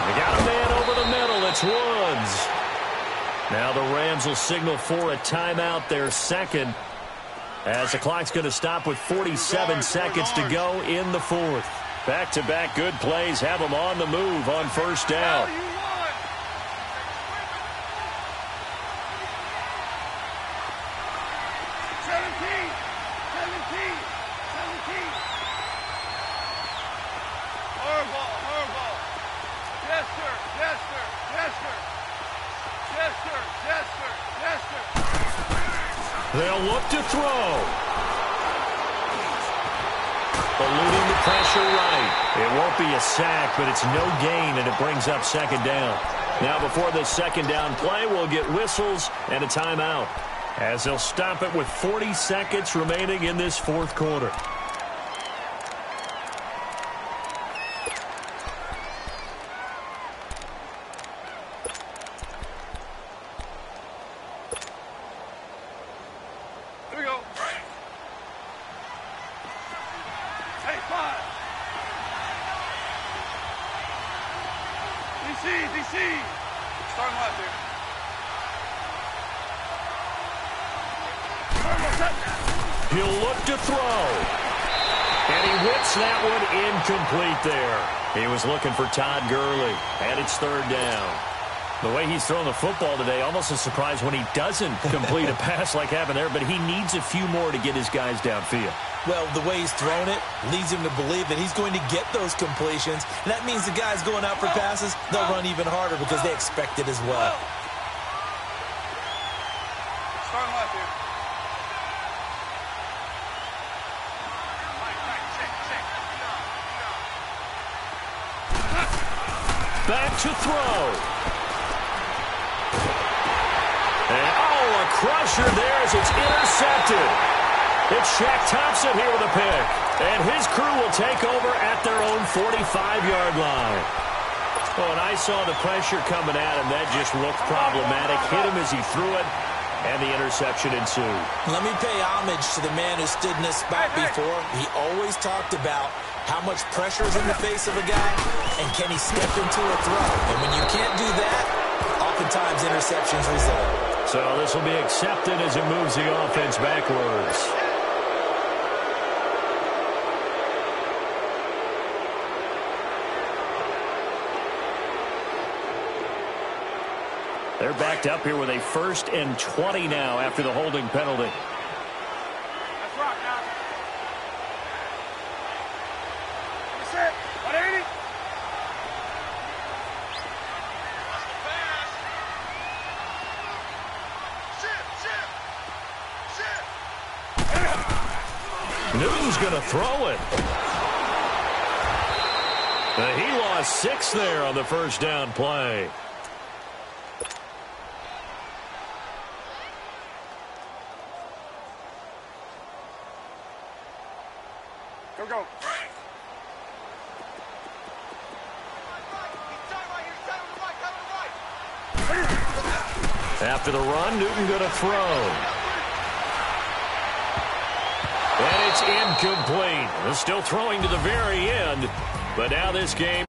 They got a man over the middle. It's Woods. Now the Rams will signal for a timeout, their second, as the clock's going to stop with 47 seconds to go in the fourth. Back-to-back good plays have them on the move on first down. They'll look to throw. Eluding the pressure right. It won't be a sack, but it's no gain, and it brings up second down. Now before this second down play, we'll get whistles and a timeout, as they'll stop it with 40 seconds remaining in this fourth quarter. He'll look to throw. And he whips that one incomplete there. He was looking for Todd Gurley, and it's third down. The way he's thrown the football today, almost a surprise when he doesn't complete a pass like happened there, but he needs a few more to get his guys downfield.
Well, the way he's thrown it leads him to believe that he's going to get those completions. And that means the guys going out for passes, they'll run even harder because they expect it as well.
Starting left here.
Back to throw. And, a crusher there as it's intercepted. It's Shaq Thompson here with a pick. And his crew will take over at their own 45-yard line. Oh, and I saw the pressure coming at him. That just looked problematic. Hit him as he threw it, and the interception ensued.
Let me pay homage to the man who stood in this spot before. He always talked about how much pressure is in the face of a guy, and can he step into a throw? And when you can't do that, oftentimes interceptions result.
So this will be accepted as it moves the offense backwards. They're backed up here with a 1st and 20 now after the holding penalty.
That's rock now. That's it. 180.
Newton's going to throw it. He lost 6 there on the first down play.
Go.
After the run, Newton going to throw. And it's incomplete. They're still throwing to the very end. But now this game